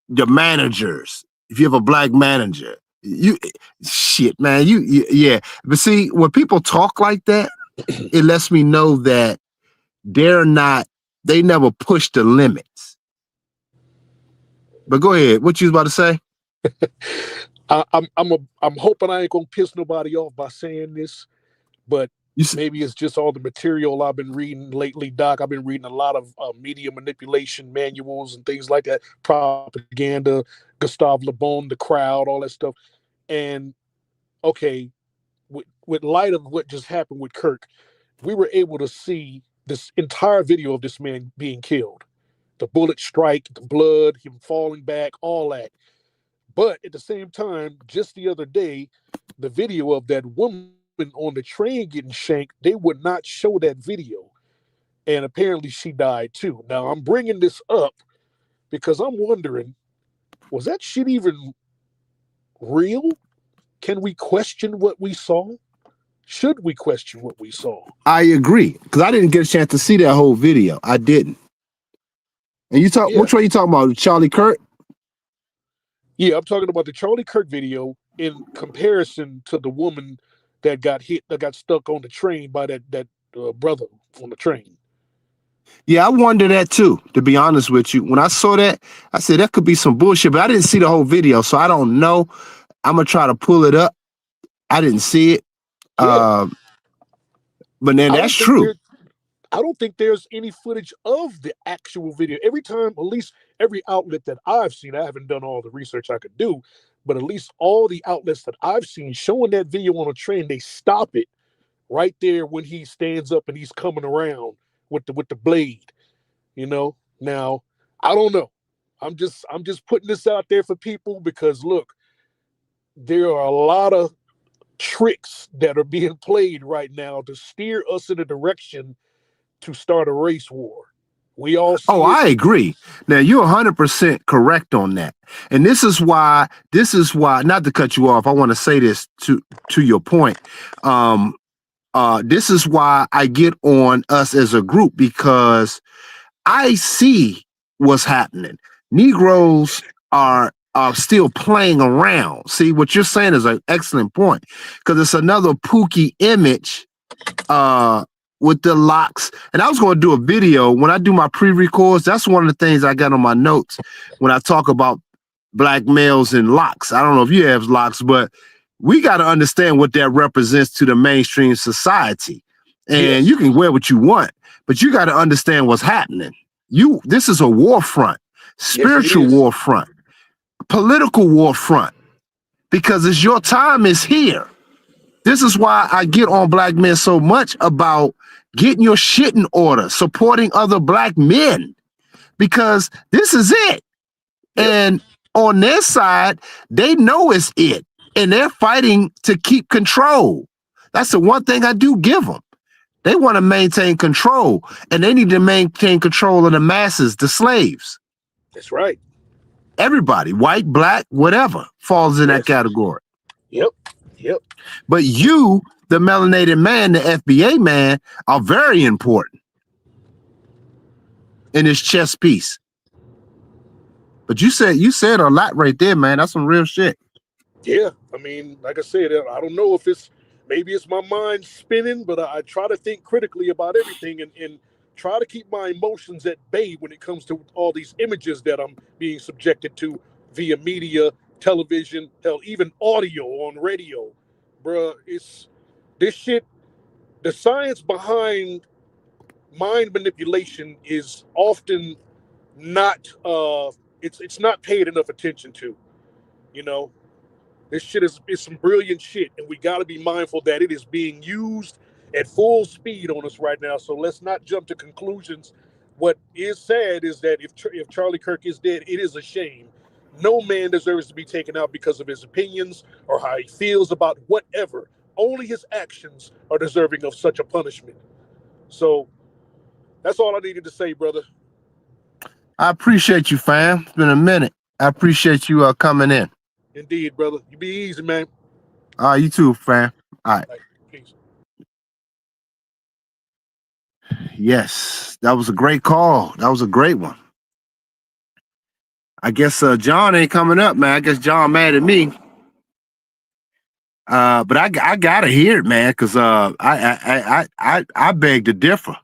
the managers, if you have a black manager, shit, man, yeah. But see, when people talk like that, it lets me know that they never push the limits. But go ahead. What you was about to say? I'm hoping I ain't gonna piss nobody off by saying this, but maybe it's just all the material I've been reading lately, Doc. I've been reading a lot of media manipulation manuals and things like that, propaganda, Gustave Le Bon, The Crowd, all that stuff. And okay, with light of what just happened with Kirk, we were able to see this entire video of this man being killed. The bullet strike, the blood, him falling back, all that. But at the same time, just the other day, the video of that woman on the train getting shanked, they would not show that video. And apparently she died too. Now I'm bringing this up because I'm wondering, was that shit even real? Can we question what we saw? Should we question what we saw? I agree, because I didn't get a chance to see that whole video. I didn't. And you talk, which one you talking about? Charlie Kirk? Yeah, I'm talking about the Charlie Kirk video in comparison to the woman that got hit, that got stuck on the train by that brother on the train. Yeah, I wonder that too, to be honest with you. When I saw that, I said that could be some bullshit, but I didn't see the whole video, so I don't know. I'm going to try to pull it up. I didn't see it. Yeah. But then that's true. I don't think there's any footage of the actual video. Every time, at least every outlet that I've seen, I haven't done all the research I could do, but at least all the outlets that I've seen showing that video on a train, they stop it right there when he stands up and he's coming around with the blade. You know, now I don't know. I'm just putting this out there for people because look, there are a lot of tricks that are being played right now to steer us in a direction to start a race war. We all see I agree. Now you're 100% correct on that. And this is why, not to cut you off, I want to say this to your point. This is why I get on us as a group, because I see what's happening. Negroes are still playing around. See, what you're saying is an excellent point, because it's another Pookie image with the locks. And I was going to do a video when I do my pre-records. That's one of the things I got on my notes when I talk about black males and locks. I don't know if you have locks, but we got to understand what that represents to the mainstream society. And you can wear what you want, but you got to understand what's happening. This is a war front, spiritual war front, political war front, because it's your time is here. This is why I get on black men so much about getting your shit in order, supporting other black men, because this is it. And on their side, they know it's it, and they're fighting to keep control. That's the one thing I do give them. They want to maintain control, and they need to maintain control of the masses, the slaves. That's right. Everybody, white, black, whatever, falls in that category. Yep. But you, the melanated man, the FBA man, are very important in this chess piece. But you said a lot right there, man. That's some real shit. Yeah, I mean, like I said, I don't know if maybe it's my mind spinning, but I try to think critically about everything and try to keep my emotions at bay when it comes to all these images that I'm being subjected to via media, television, hell, even audio on radio. Bruh, it's this shit. The science behind mind manipulation is often not it's not paid enough attention to. You know, this shit is some brilliant shit, and we got to be mindful that it is being used at full speed on us right now. So let's not jump to conclusions. What is sad is that if Charlie Kirk is dead, it is a shame. No man deserves to be taken out because of his opinions or how he feels about whatever. Only his actions are deserving of such a punishment. So that's all I needed to say, brother. I appreciate you, fam. It's been a minute. I appreciate you coming in. Indeed, brother. You be easy, man. You too, fam. All right. Peace. Yes, that was a great call. That was a great one. I guess John ain't coming up, man. I guess John mad at me. But I gotta hear it, man, because I beg to differ.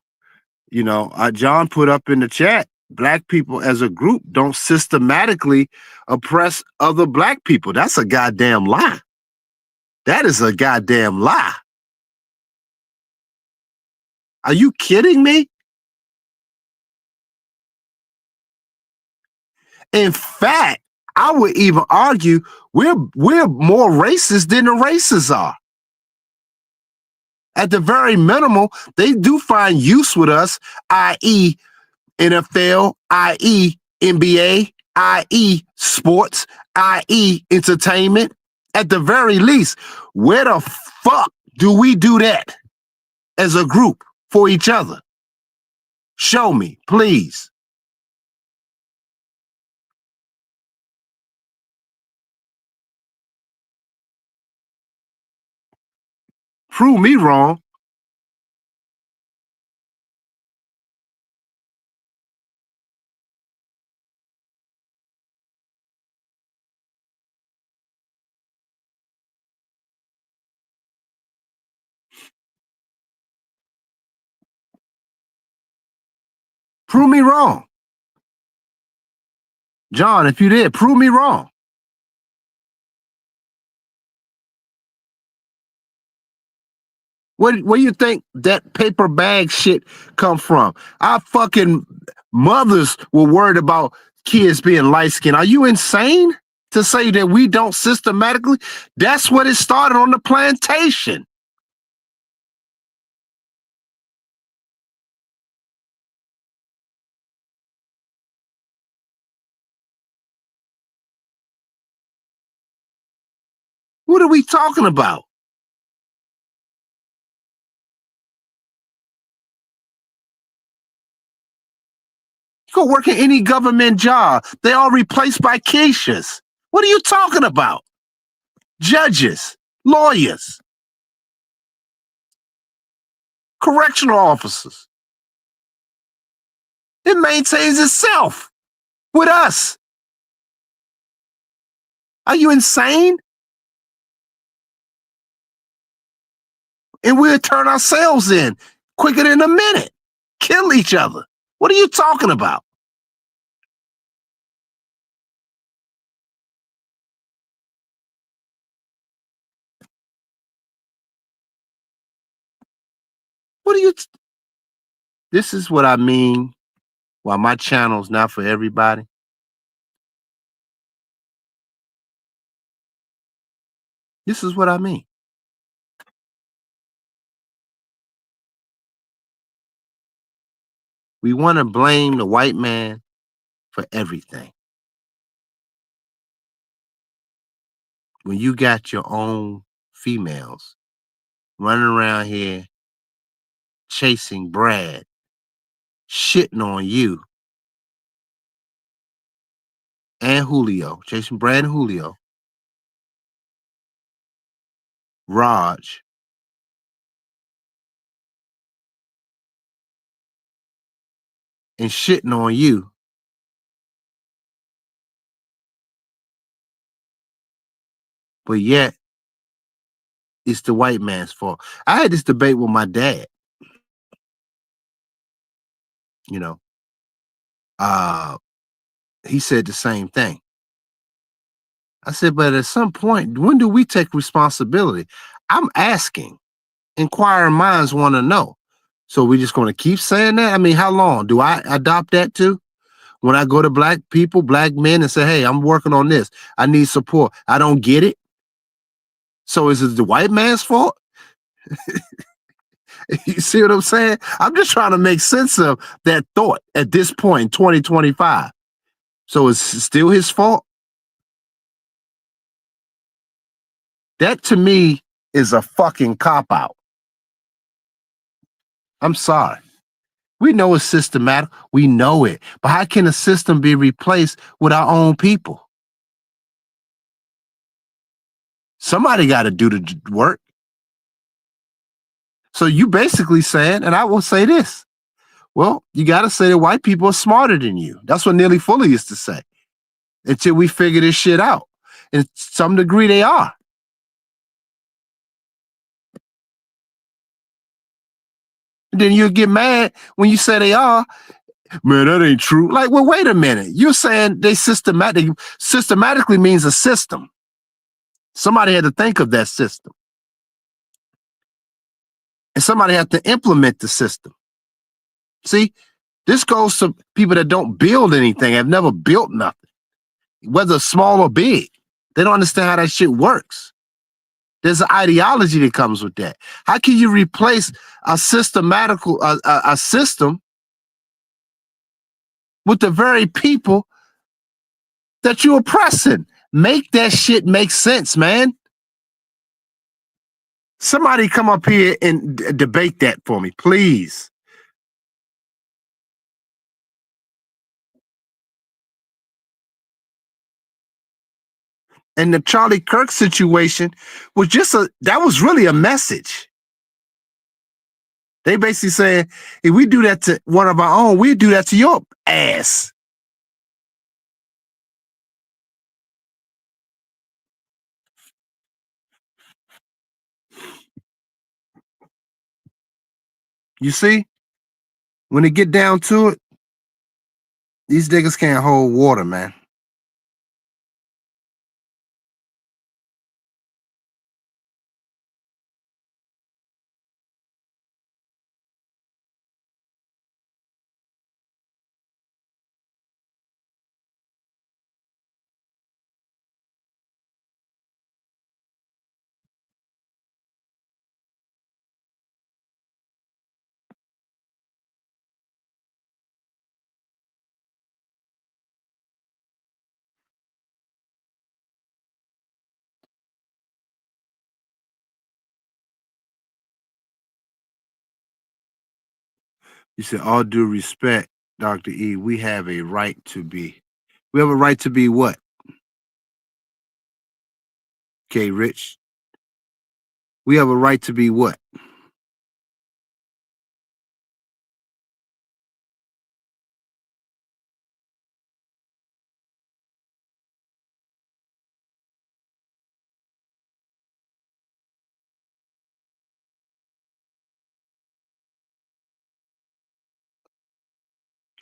You know, John put up in the chat, black people as a group don't systematically oppress other black people. That's a goddamn lie. That is a goddamn lie. Are you kidding me? In fact, I would even argue we're more racist than the racists are. At the very minimal, they do find use with us, i.e. NFL, i.e. NBA, i.e. sports, i.e. entertainment. At the very least, where the fuck Do we do that as a group for each other? Show me, please. Prove me wrong. Prove me wrong. John, if you did, prove me wrong. Where do you think that paper bag shit come from? Our fucking mothers were worried about kids being light-skinned. Are you insane to say that we don't systematically? That's what it started on the plantation. What are we talking about? Go work in any government job. They all replaced by Keishas. What are you talking about? Judges, lawyers, correctional officers. It maintains itself with us. Are you insane? And we'll turn ourselves in quicker than a minute. Kill each other. What are you talking about? What are you? This is what I mean. While my channel's not for everybody. This is what I mean. We want to blame the white man for everything. When you got your own females running around here chasing Brad, shitting on you and Julio, chasing Brad and Julio, Raj, and shitting on you. But yet, it's the white man's fault. I had this debate with my dad. You know, he said the same thing. I said, but at some point, when do we take responsibility? I'm asking. Inquiring minds want to know. So we just going to keep saying that? I mean, how long? Do I adopt that too? When I go to black people, black men, and say, hey, I'm working on this. I need support. I don't get it. So is it the white man's fault? You see what I'm saying? I'm just trying to make sense of that thought at this point in 2025. So it's still his fault? That to me is a fucking cop-out. I'm sorry. We know it's systematic. We know it. But how can a system be replaced with our own people? Somebody got to do the work. So you basically saying, and I will say this, well, you got to say that white people are smarter than you. That's what Neely Fuller used to say. Until we figure this shit out. And to some degree they are. And then you'll get mad when you say they are. Man, that ain't true. Like, well, wait a minute. You're saying they systematically means a system. Somebody had to think of that system. And somebody had to implement the system. See, this goes to people that don't build anything, have never built nothing, whether small or big. They don't understand how that shit works. There's an ideology that comes with that. How can you replace a system with the very people that you're oppressing? Make that shit make sense, man. Somebody come up here and debate that for me, please. And the Charlie Kirk situation was that was really a message. They basically saying, if we do that to one of our own, we do that to your ass. You see? When it get down to it, these niggas can't hold water, man. You said, all due respect, Dr. E, we have a right to be. We have a right to be what? Okay, Rich. We have a right to be what?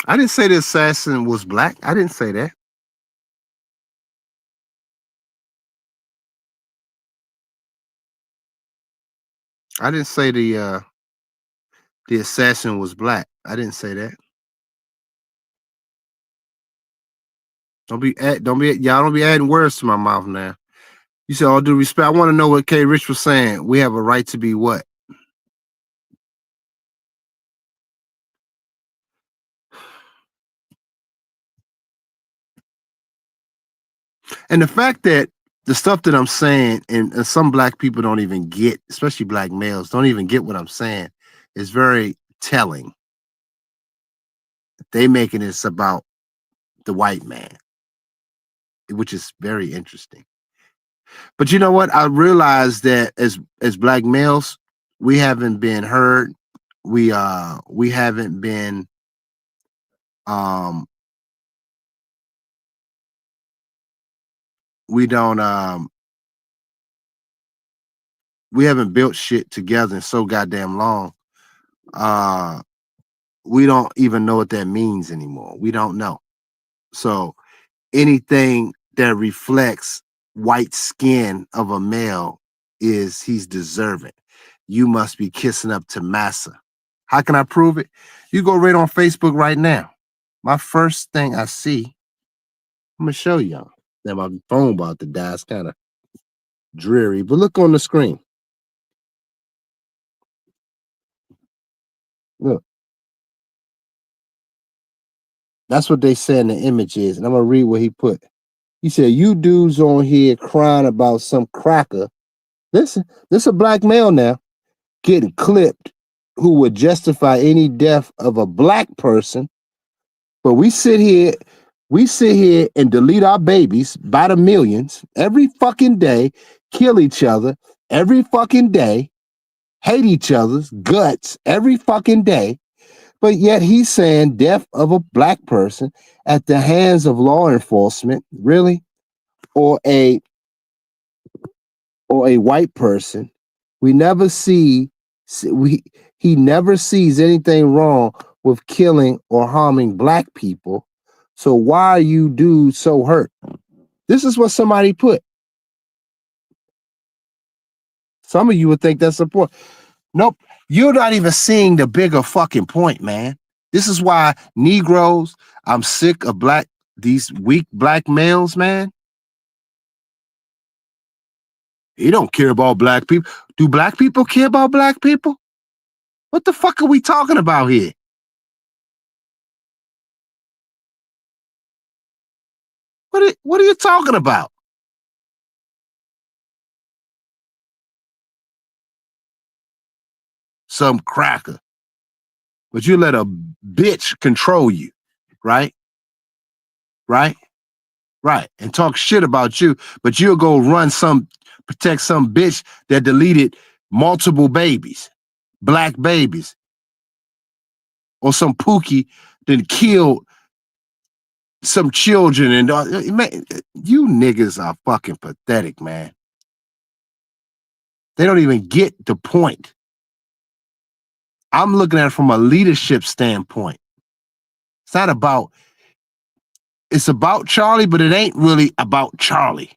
I didn't say the assassin was black. I didn't say that. I didn't say the assassin was black. I didn't say that. Don't be adding words to my mouth now. You said all due respect. I want to know what K Rich was saying. We have a right to be what? And the fact that the stuff that I'm saying and some black people don't even get, especially black males, don't even get what I'm saying, is very telling. They making this about the white man, which is very interesting. But you know what? I realized that as black males, we haven't been heard. We haven't been we don't we haven't built shit together in so goddamn long. We don't even know what that means anymore. We don't know. So anything that reflects white skin of a male he's deserving. You must be kissing up to massa. How can I prove it? You go right on Facebook right now. My first thing I see, I'm gonna show y'all. Now my phone about to die. It's kind of dreary, but look on the screen. Look. That's what they said in the image is. And I'm gonna read what he put. He said, you dudes on here crying about some cracker. Listen, this is a black male now getting clipped who would justify any death of a black person. But we sit here and delete our babies by the millions every fucking day, kill each other every fucking day, hate each other's guts every fucking day. But yet he's saying death of a black person at the hands of law enforcement, really? Or a white person. We never see he never sees anything wrong with killing or harming black people. So why are you dudes so hurt? This is what somebody put. Some of you would think that's support. Nope. You're not even seeing the bigger fucking point, man. This is why Negroes, I'm sick of these weak black males, man. He don't care about black people. Do black people care about black people? What the fuck are we talking about here? What are you talking about? some cracker. But you let a bitch control you, right? Right? Right. And talk shit about you, but you'll go protect some bitch that deleted multiple babies, black babies, or some pookie that killed some children. And man, you niggas are fucking pathetic, man. They don't even get the point. I'm looking at it from a leadership standpoint. It's about Charlie, but it ain't really about Charlie.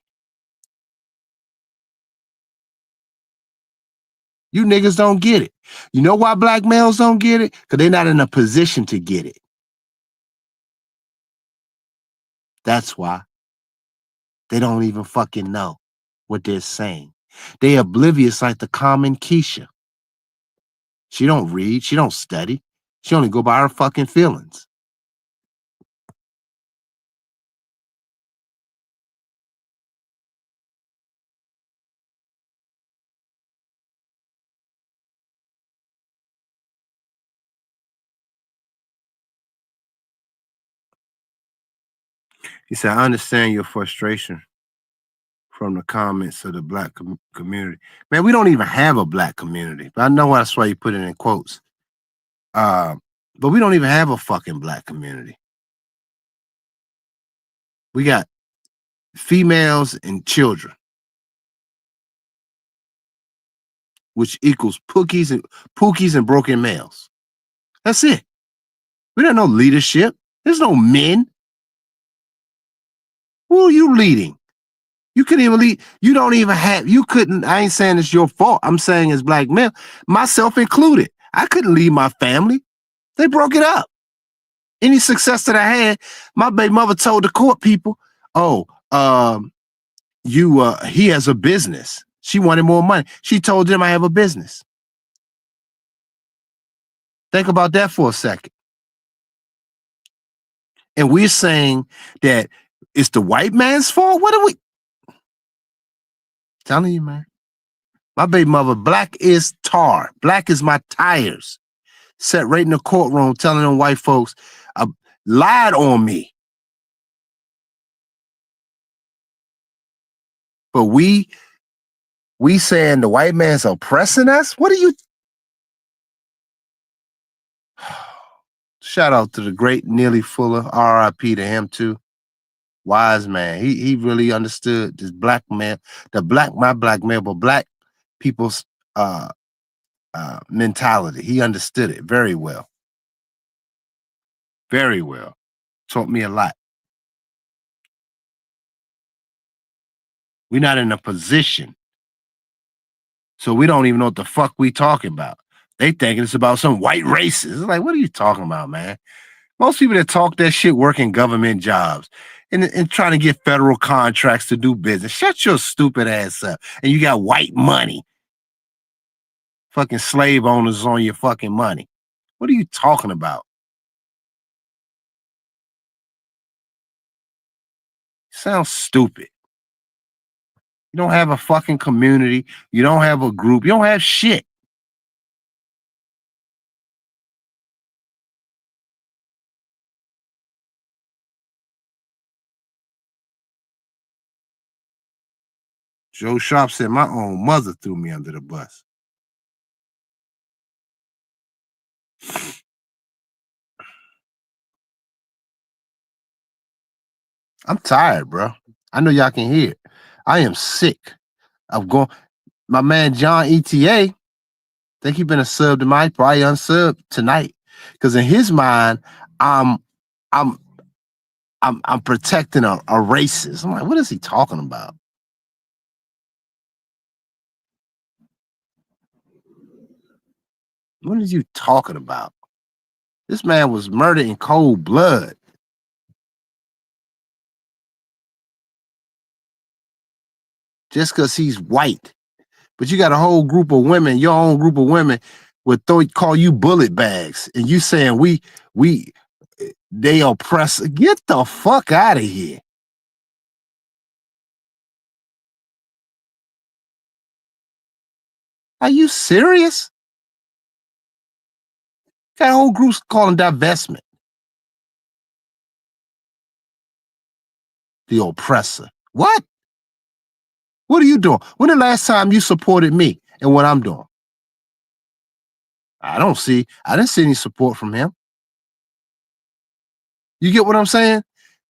You niggas don't get it. You know why black males don't get it? Because they're not in a position to get it. That's why. They don't even fucking know what they're saying. They oblivious like the common Keisha. She don't read. She don't study. She only go by her fucking feelings. He said, I understand your frustration from the comments of the black community. Man, we don't even have a black community. But I know that's why you put it in quotes. But we don't even have a fucking black community. We got females and children, which equals pookies and broken males. That's it. We don't know leadership. There's no men. Who are you leading? You couldn't even lead. You don't even have, you couldn't, I ain't saying it's your fault. I'm saying as black men, myself included. I couldn't lead my family. They broke it up. Any success that I had, my baby mother told the court people, he has a business. She wanted more money. She told them I have a business. Think about that for a second. And we're saying that it's the white man's fault? What are we telling you, man? My baby mother, black is tar. Black is my tires. Sat right in the courtroom telling them white folks, lied on me. But we saying the white man's oppressing us? What are you? Shout out to the great Neely Fuller, RIP to him too. Wise man. He really understood this black man, my black man, but black people's mentality. He understood it very well. Very well. Taught me a lot. We're not in a position. So we don't even know what the fuck we talking about. They thinking it's about some white racist. It's like, what are you talking about, man? Most people that talk that shit work in government jobs and trying to get federal contracts to do business. Shut your stupid ass up. And you got white money. Fucking slave owners on your fucking money. What are you talking about? Sounds stupid. You don't have a fucking community. You don't have a group. You don't have shit. Joe Sharp said my own mother threw me under the bus. I'm tired, bro. I know y'all can hear it. I am sick. I'm going. My man John ETA, think he been a sub to mine, probably unsub tonight. Because in his mind, I'm protecting a racist. I'm like, what is he talking about? What are you talking about? This man was murdered in cold blood. Just because he's white. But you got a whole group of women, your own group of women would call you bullet bags. And you saying they oppress. Get the fuck out of here. Are you serious? Got whole groups calling divestment. The oppressor. What? What are you doing? When the last time you supported me and what I'm doing? I didn't see any support from him. You get what I'm saying?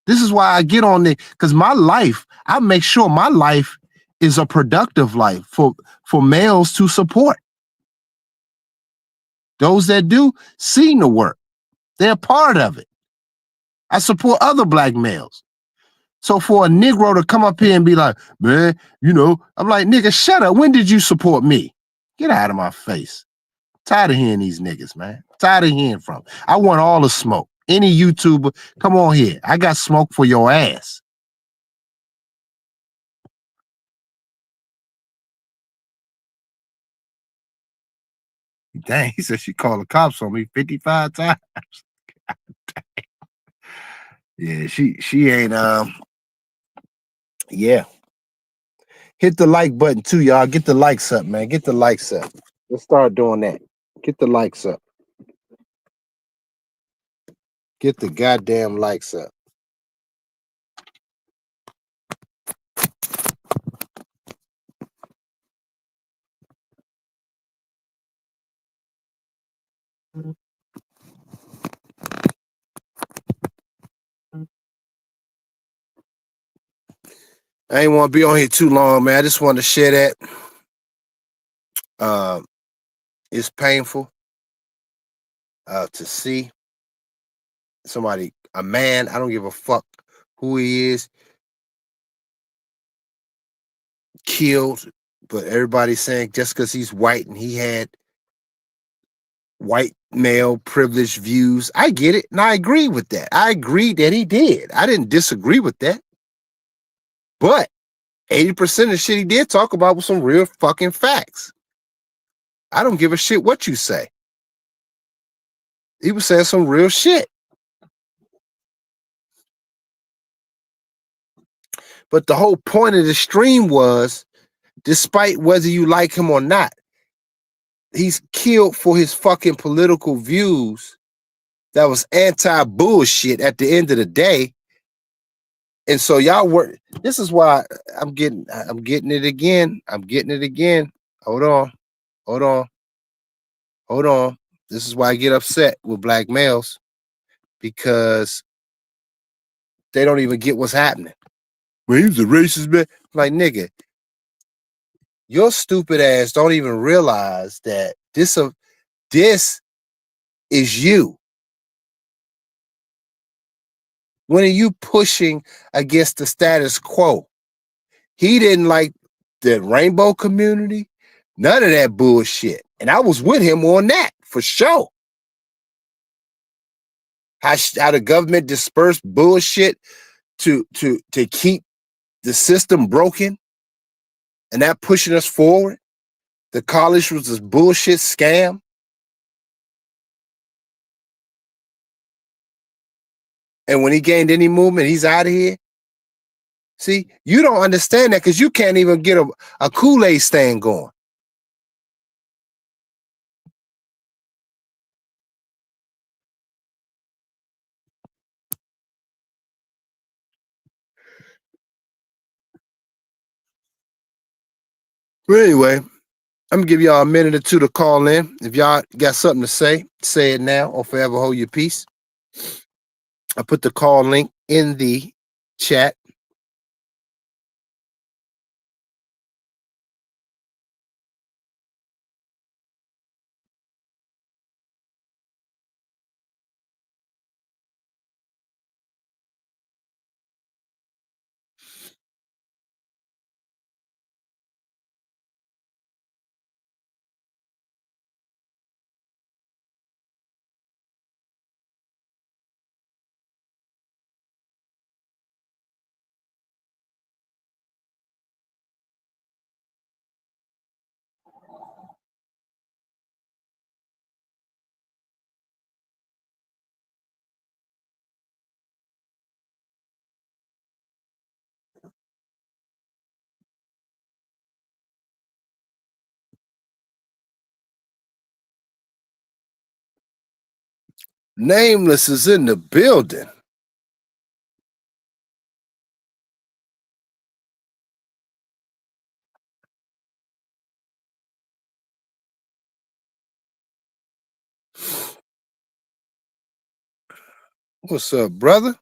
This is why I get on there, because my life, I make sure my life is a productive life for males to support. Those that do see the work. They're a part of it. I support other black males. So for a Negro to come up here and be like, man, I'm like, nigga, shut up. When did you support me? Get out of my face. Tired of hearing these niggas, man. Tired of hearing from. I want all the smoke. Any YouTuber, come on here. I got smoke for your ass. Dang, he said she called the cops on me 55 times. Yeah, she ain't yeah. Hit the like button too, y'all. Get the likes up, man. Get the likes up. Let's start doing that. Get the likes up. Get the goddamn likes up. I ain't want to be on here too long, man. I just wanted to share that. It's painful to see somebody, a man, I don't give a fuck who he is, killed, but everybody's saying just because he's white and he had white male privileged views. I get it, and I agree with that. I agree that he did. I didn't disagree with that. But 80% of the shit he did talk about was some real fucking facts. I don't give a shit what you say. He was saying some real shit. But the whole point of the stream was, despite whether you like him or not, he's killed for his fucking political views that was anti-bullshit at the end of the day. And so y'all were, this is why I'm getting it again. I'm getting it again. Hold on. This is why I get upset with black males, because they don't even get what's happening. Well, he was a racist man. Like, nigga, your stupid ass don't even realize that this is you. When are you pushing against the status quo? He didn't like the rainbow community, none of that bullshit. And I was with him on that for sure. How the government dispersed bullshit to keep the system broken and that pushing us forward. The college was this bullshit scam. And when he gained any movement, he's out of here. See, you don't understand that because you can't even get a Kool-Aid stand going. But anyway, I'm gonna give y'all a minute or two to call in. If y'all got something to say it now or forever hold your peace. I put the call link in the chat. Nameless is in the building. What's up, brother?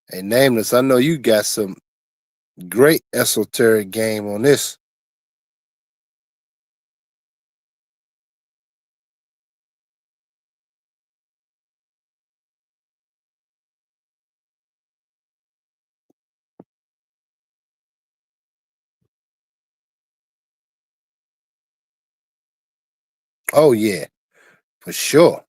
Hey, Nameless, I know you got some great esoteric game on this. Oh, yeah, for sure.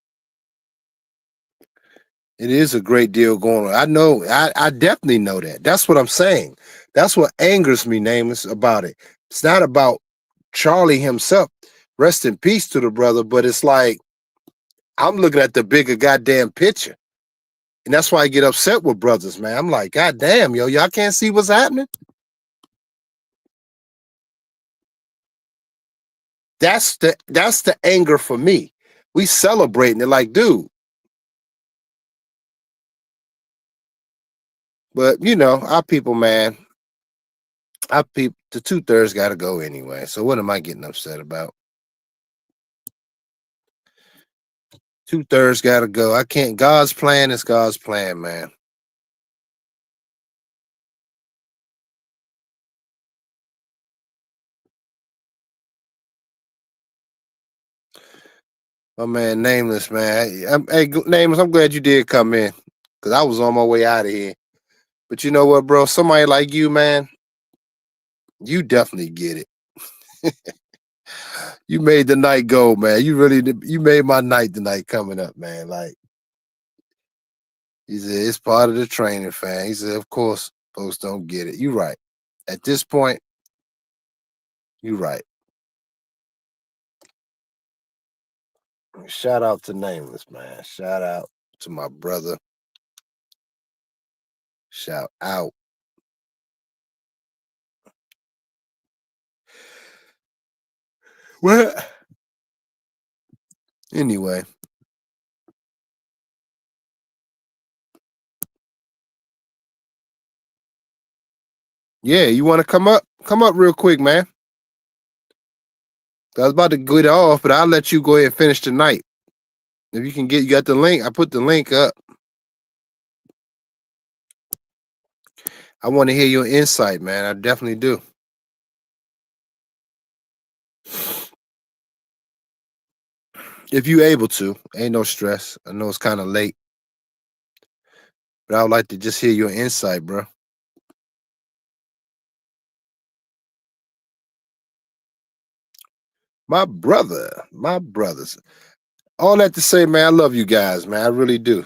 It is a great deal going on. I know, I definitely know that. That's what I'm saying. That's what angers me, Nameless, about it. It's not about Charlie himself. Rest in peace to the brother, but it's like I'm looking at the bigger goddamn picture. And that's why I get upset with brothers, man. I'm like, God damn, yo, y'all can't see what's happening. That's the anger for me. We celebrating it like, dude. But you know, our people, man, our people, the 2/3 got to go anyway. So what am I getting upset about? 2/3 got to go. I can't. God's plan is God's plan, man. My man, Nameless, man. Hey, Nameless, I'm glad you did come in because I was on my way out of here. But you know what, bro? Somebody like you, man, you definitely get it. You made the night go, man. You really did. You made my night tonight coming up, man. Like, he said, it's part of the training, fam. He said, of course, folks don't get it. You right. At this point, you right. Shout out to Nameless, man. Shout out to my brother. Shout out. What? Anyway. Yeah, you want to come up? Come up real quick, man. I was about to get off, but I'll let you go ahead and finish tonight. If you can you got the link. I put the link up. I want to hear your insight, man. I definitely do. If you able to, ain't no stress. I know it's kind of late, but I would like to just hear your insight, bro. My brothers. All that to say, man, I love you guys, man. I really do.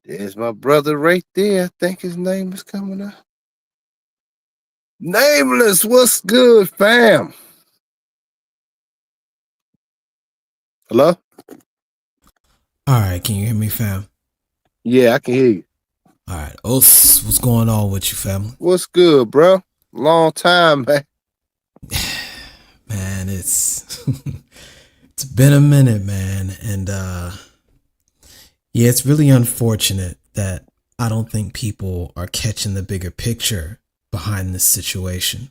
There's my brother right there. I think his name is coming up. Nameless, what's good, fam? Hello? All right, can you hear me, fam? Yeah, I can hear you. All right, what's going on with you, family? What's good, bro? Long time, man. Man, it's it's been a minute, man, and yeah, it's really unfortunate that I don't think people are catching the bigger picture behind this situation,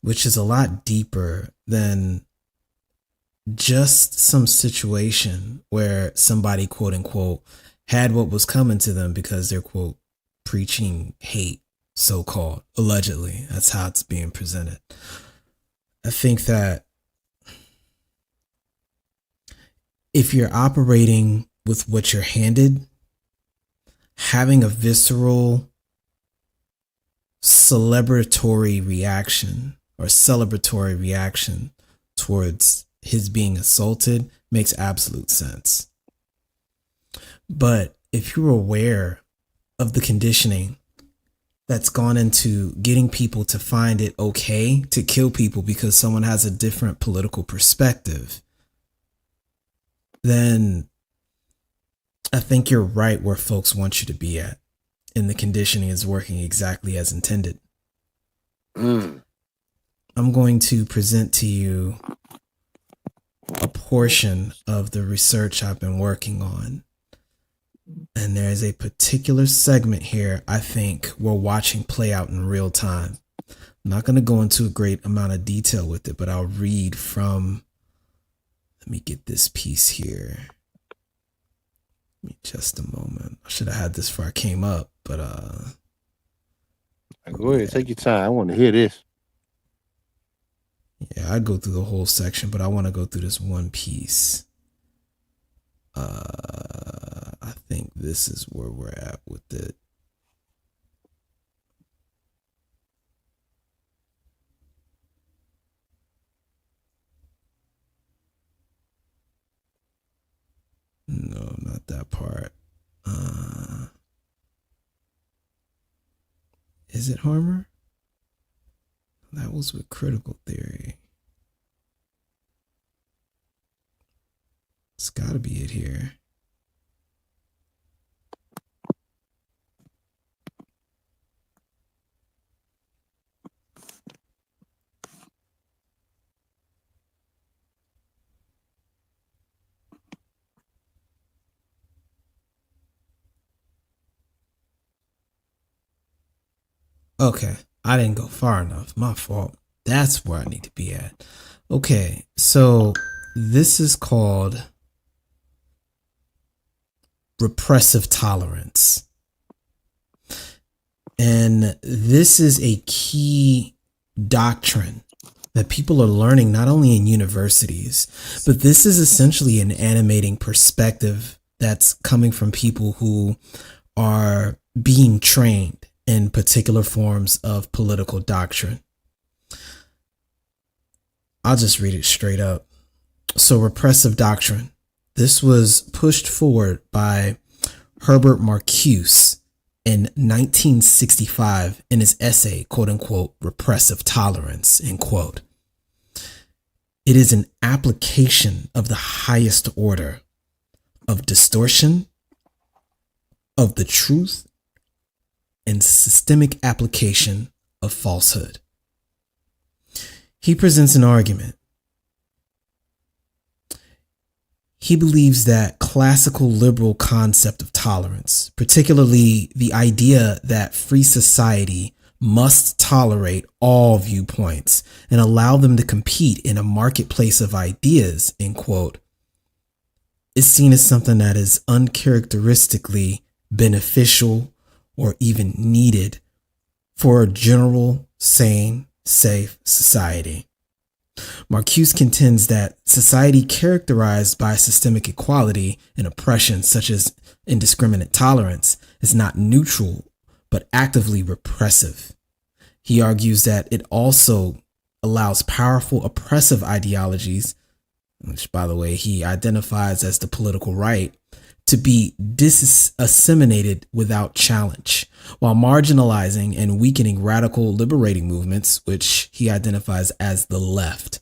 which is a lot deeper than just some situation where somebody, quote unquote, had what was coming to them because they're, quote, preaching hate, so-called, allegedly. That's how it's being presented. I think that if you're operating with what you're handed, having a visceral celebratory reaction towards his being assaulted makes absolute sense. But if you're aware of the conditioning that's gone into getting people to find it okay to kill people because someone has a different political perspective, then I think you're right where folks want you to be at. And the conditioning is working exactly as intended. I'm going to present to you a portion of the research I've been working on. And there's a particular segment here I think we're watching play out in real time. I'm not going to go into a great amount of detail with it, but I'll read from, let me get this piece here. Give me just a moment. I should have had this before I came up, but go ahead, take your time. I want to hear this. Yeah, I'd go through the whole section, but I want to go through this one piece. I think this is where we're at with it. No, not that part. Is it Harmer? That was with critical theory. It's got to be it here. Okay, I didn't go far enough. My fault. That's where I need to be at. Okay, so this is called repressive tolerance. And this is a key doctrine that people are learning not only in universities, but this is essentially an animating perspective that's coming from people who are being trained in particular forms of political doctrine. I'll just read it straight up. So, repressive doctrine. This was pushed forward by Herbert Marcuse in 1965 in his essay, quote unquote, repressive tolerance, end quote. It is an application of the highest order of distortion of the truth and systemic application of falsehood. He presents an argument. He believes that classical liberal concept of tolerance, particularly the idea that free society must tolerate all viewpoints and allow them to compete in a marketplace of ideas, end quote, is seen as something that is uncharacteristically beneficial or even needed for a general, sane, safe society. Marcuse contends that society characterized by systemic equality and oppression, such as indiscriminate tolerance, is not neutral, but actively repressive. He argues that it also allows powerful oppressive ideologies, which, by the way, he identifies as the political right, to be disseminated without challenge, while marginalizing and weakening radical liberating movements, which he identifies as the left.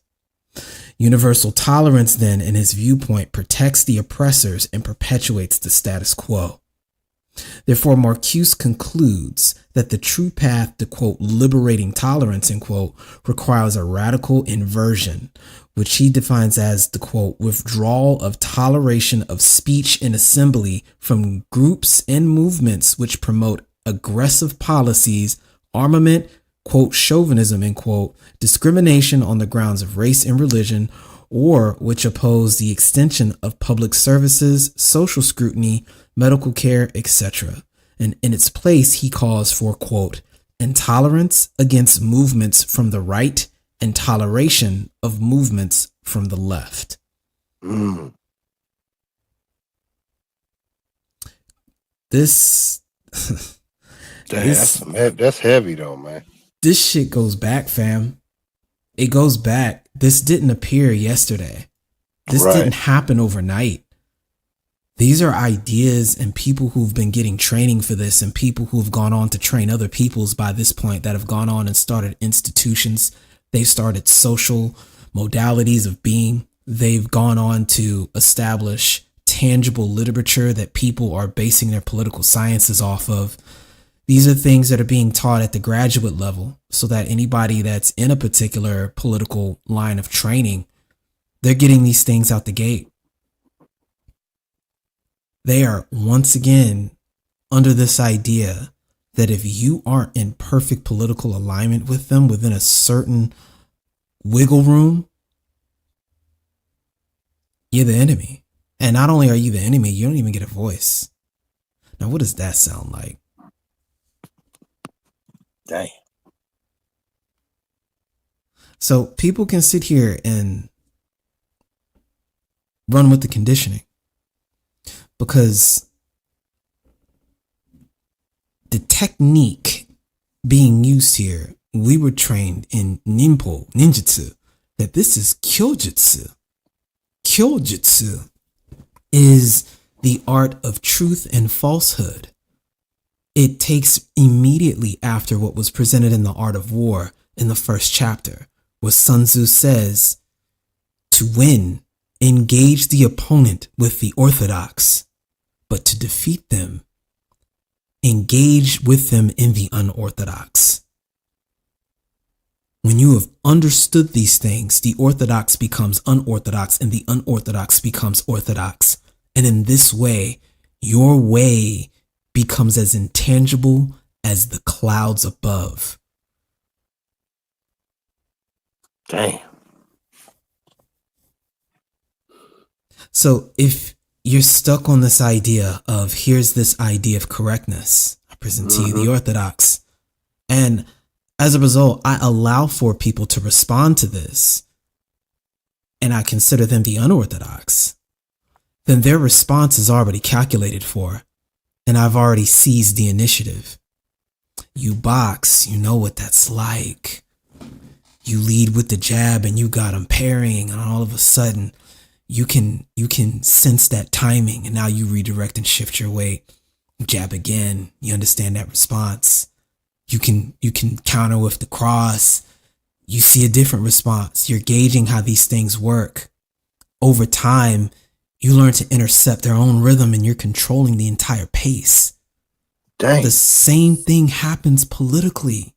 Universal tolerance, then, in his viewpoint, protects the oppressors and perpetuates the status quo. Therefore, Marcuse concludes that the true path to, quote, liberating tolerance, end quote, requires a radical inversion, which he defines as the, quote, withdrawal of toleration of speech and assembly from groups and movements which promote aggressive policies, armament, quote, chauvinism, end quote, discrimination on the grounds of race and religion, or which oppose the extension of public services, social scrutiny, medical care, etc. And in its place, he calls for, quote, intolerance against movements from the right and toleration of movements from the left. This Dang, that's heavy though, man. This shit goes back, fam. It goes back. This didn't appear yesterday. This didn't happen overnight. These are ideas and people who've been getting training for this, and people who've gone on to train other peoples by this point, that have gone on and started institutions. They've started social modalities of being. They've gone on to establish tangible literature that people are basing their political sciences off of. These are things that are being taught at the graduate level, so that anybody that's in a particular political line of training, they're getting these things out the gate. They are once again under this idea that if you aren't in perfect political alignment with them within a certain wiggle room, you're the enemy. And not only are you the enemy, you don't even get a voice. Now, what does that sound like? Dang. So people can sit here and run with the conditioning, because the technique being used here, we were trained in ninjutsu, that this is kyojutsu. Kyojutsu is the art of truth and falsehood. It takes immediately after what was presented in the Art of War in the first chapter, where Sun Tzu says, to win, engage the opponent with the orthodox, but to defeat them, engage with them in the unorthodox. When you have understood these things, the orthodox becomes unorthodox and the unorthodox becomes orthodox. And in this way, your way becomes as intangible as the clouds above. Damn. So if you're stuck on this idea of, here's this idea of correctness, I present to you the orthodox, and as a result, I allow for people to respond to this, and I consider them the unorthodox, then their response is already calculated for, and I've already seized the initiative. You box, you know what that's like. You lead with the jab and you got them parrying, and all of a sudden you can sense that timing, and now you redirect and shift your weight. Jab again, you understand that response. You can counter with the cross. You see a different response. You're gauging how these things work. Over time, you learn to intercept their own rhythm, and you're controlling the entire pace. Dang. The same thing happens politically.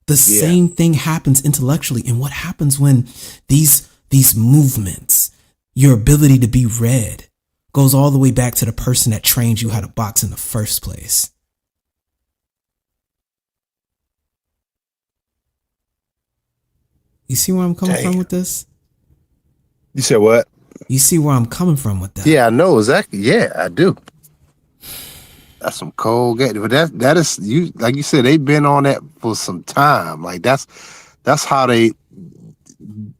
The same thing happens intellectually. And what happens when these movements, your ability to be read, goes all the way back to the person that trained you how to box in the first place. You see where I'm coming from with this? You said what? You see where I'm coming from with that? Yeah, I know exactly. Yeah, I do. That's some cold game. But that is, you like you said, they've been on that for some time. Like that's how they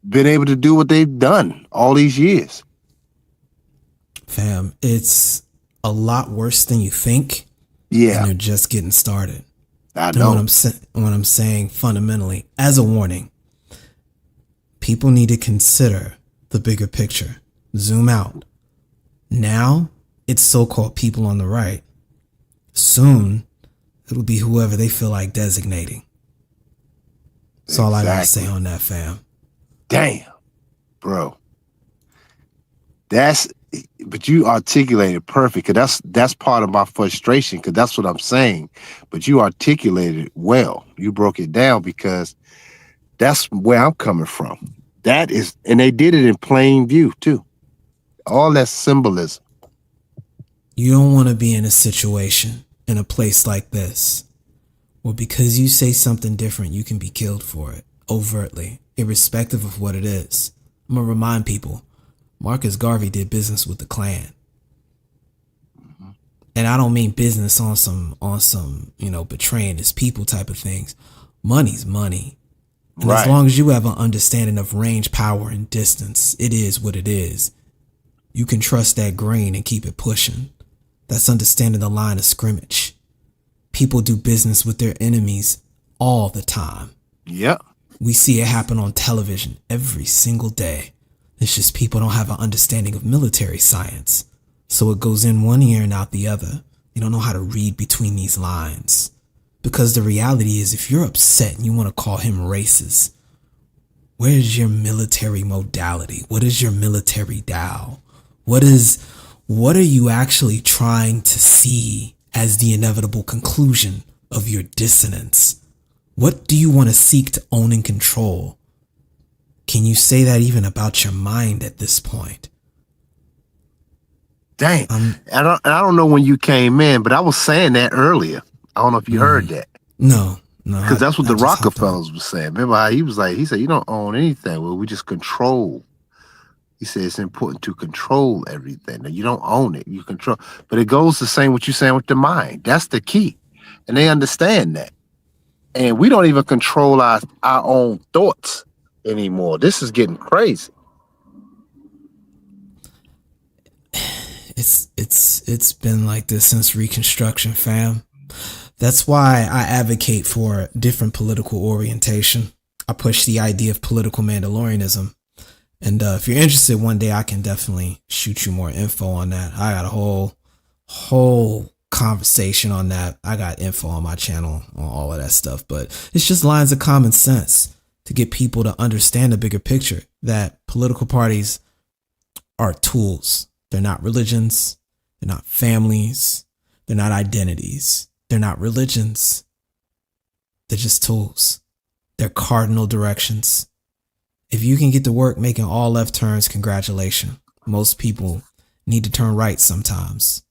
been able to do what they've done all these years. Fam, it's a lot worse than you think. Yeah. And they're just getting started. I know. What I'm saying fundamentally, as a warning, people need to consider the bigger picture. Zoom out. Now, it's so-called people on the right. Soon, it'll be whoever they feel like designating. That's all I gotta say on that, fam. Damn, bro. But you articulated perfect, because that's part of my frustration, because that's what I'm saying. But you articulated it well. You broke it down, because that's where I'm coming from. That is, and they did it in plain view too. All that symbolism. You don't want to be in a situation, in a place like this, where because you say something different, you can be killed for it, overtly, irrespective of what it is. I'm going to remind people, Marcus Garvey did business with the Klan. And I don't mean business on some, betraying his people type of things. Money's money. And as long as you have an understanding of range, power, and distance, it is what it is. You can trust that grain and keep it pushing. That's understanding the line of scrimmage. People do business with their enemies all the time. Yep. We see it happen on television every single day. It's just people don't have an understanding of military science. So it goes in one ear and out the other. They don't know how to read between these lines. Because the reality is, if you're upset and you want to call him racist, where's your military modality? What is your military Tao? What are you actually trying to see as the inevitable conclusion of your dissonance? What do you want to seek to own and control? Can you say that even about your mind at this point? Dang. I don't know when you came in, but I was saying that earlier. I don't know if you heard that. No. Because that's what the Rockefellers was saying. Remember how he said, you don't own anything. Well, we just control. He said it's important to control everything. You don't own it. You control. But it goes the same what you're saying with the mind. That's the key. And they understand that. And we don't even control our own thoughts anymore. This is getting crazy. It's been like this since Reconstruction, fam. That's why I advocate for different political orientation. I push the idea of political Mandalorianism. And if you're interested, one day I can definitely shoot you more info on that. I got a whole conversation on that. I got info on my channel on all of that stuff, but it's just lines of common sense to get people to understand the bigger picture that political parties are tools. They're not religions. They're not families. They're not identities. They're not religions. They're just tools. They're cardinal directions. If you can get to work making all left turns, congratulations. Most people need to turn right sometimes.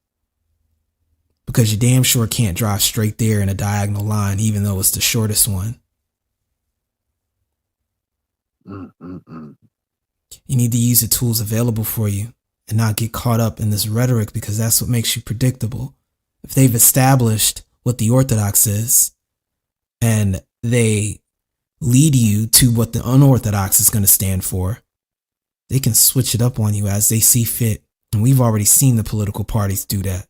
Because you damn sure can't drive straight there in a diagonal line, even though it's the shortest one. You need to use the tools available for you and not get caught up in this rhetoric, because that's what makes you predictable. If they've established what the orthodox is and they lead you to what the unorthodox is going to stand for, they can switch it up on you as they see fit. And we've already seen the political parties do that,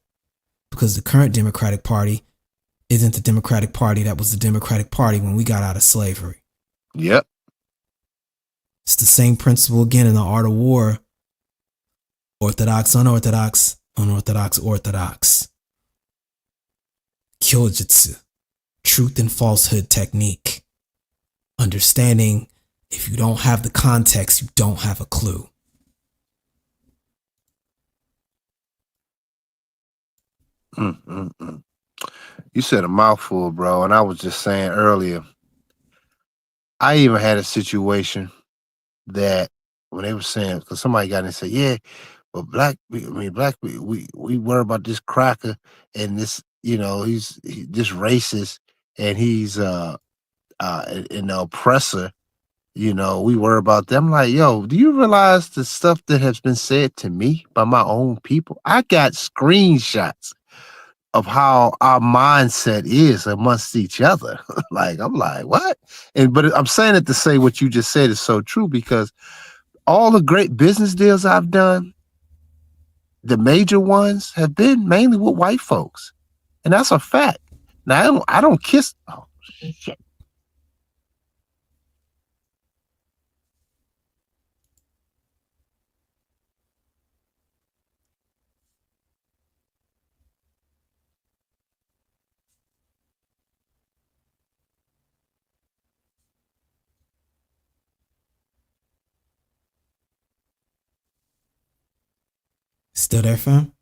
because the current Democratic Party isn't the Democratic Party that was the Democratic Party when we got out of slavery. Yep. It's the same principle again in the art of war. Orthodox, unorthodox, unorthodox, orthodox. Kyojutsu, truth and falsehood technique. Understanding, if you don't have the context, you don't have a clue. You said a mouthful, bro. And I was just saying earlier, I even had a situation that when they were saying, because somebody got in and said, yeah, but black people, we worry about this cracker and this, he's this racist and he's an oppressor. We worry about them. Like, yo, do you realize the stuff that has been said to me by my own people? I got screenshots of how our mindset is amongst each other. I'm like, what? But I'm saying it to say what you just said is so true, because all the great business deals I've done, the major ones have been mainly with white folks. And that's a fact. Now, I don't kiss. Oh, shit. Still there, fam?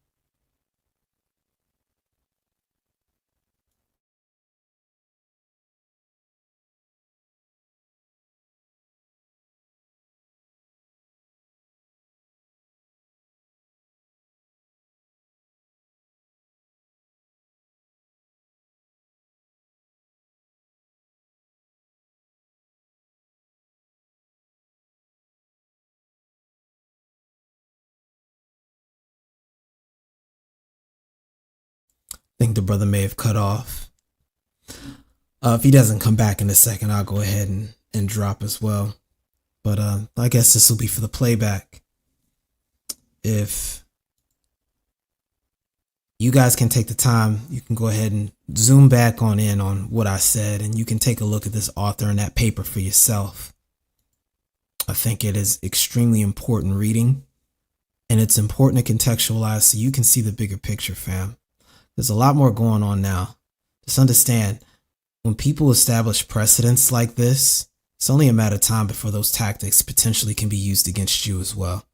I think the brother may have cut off. If he doesn't come back in a second, I'll go ahead and drop as well. But I guess this will be for the playback. If you guys can take the time. You can go ahead and zoom back on in on what I said, and you can take a look at this author and that paper for yourself. I think it is extremely important reading, and it's important to contextualize so you can see the bigger picture, fam. There's a lot more going on now. Just understand, when people establish precedents like this, it's only a matter of time before those tactics potentially can be used against you as well.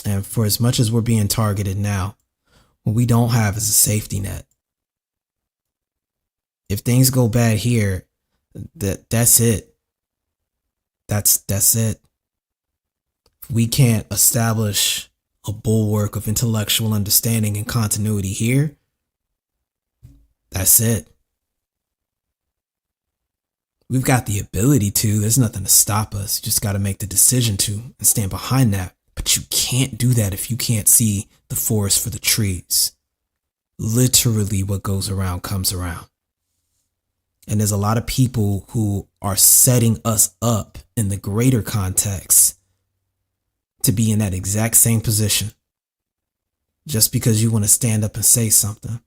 And for as much as we're being targeted now, what we don't have is a safety net. If things go bad here, that's it. That's it. We can't establish a bulwark of intellectual understanding and continuity here. That's it. We've got the ability to. There's nothing to stop us. You just got to make the decision to and stand behind that. But you can't do that if you can't see the forest for the trees. Literally, what goes around comes around. And there's a lot of people who are setting us up in the greater context to be in that exact same position just because you want to stand up and say something.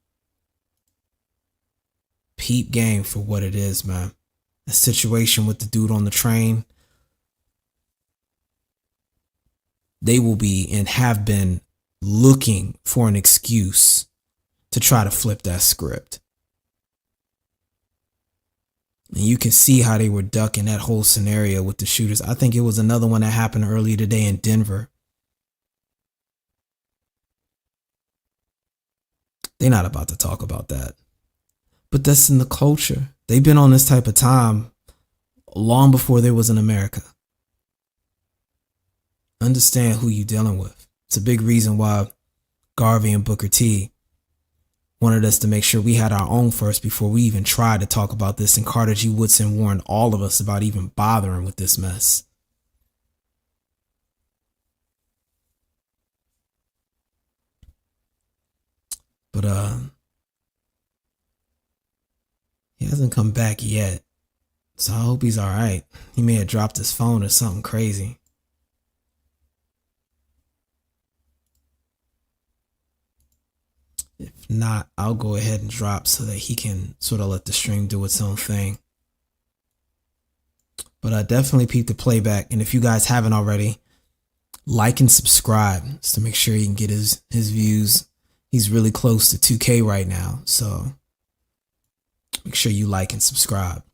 Peep game for what it is, man. A situation with the dude on the train, they will be and have been looking for an excuse to try to flip that script. And you can see how they were ducking that whole scenario with the shooters. I think it was another one that happened earlier today in Denver. They're not about to talk about that. But that's in the culture. They've been on this type of time long before there was an America. Understand who you're dealing with. It's a big reason why Garvey and Booker T wanted us to make sure we had our own first before we even tried to talk about this. And Carter G. Woodson warned all of us about even bothering with this mess. But he hasn't come back yet. So I hope he's all right. He may have dropped his phone or something crazy. If not, I'll go ahead and drop so that he can sort of let the stream do its own thing. But I definitely peep the playback. And if you guys haven't already, like and subscribe just to make sure you can get his views. He's really close to 2K right now. So make sure you like and subscribe.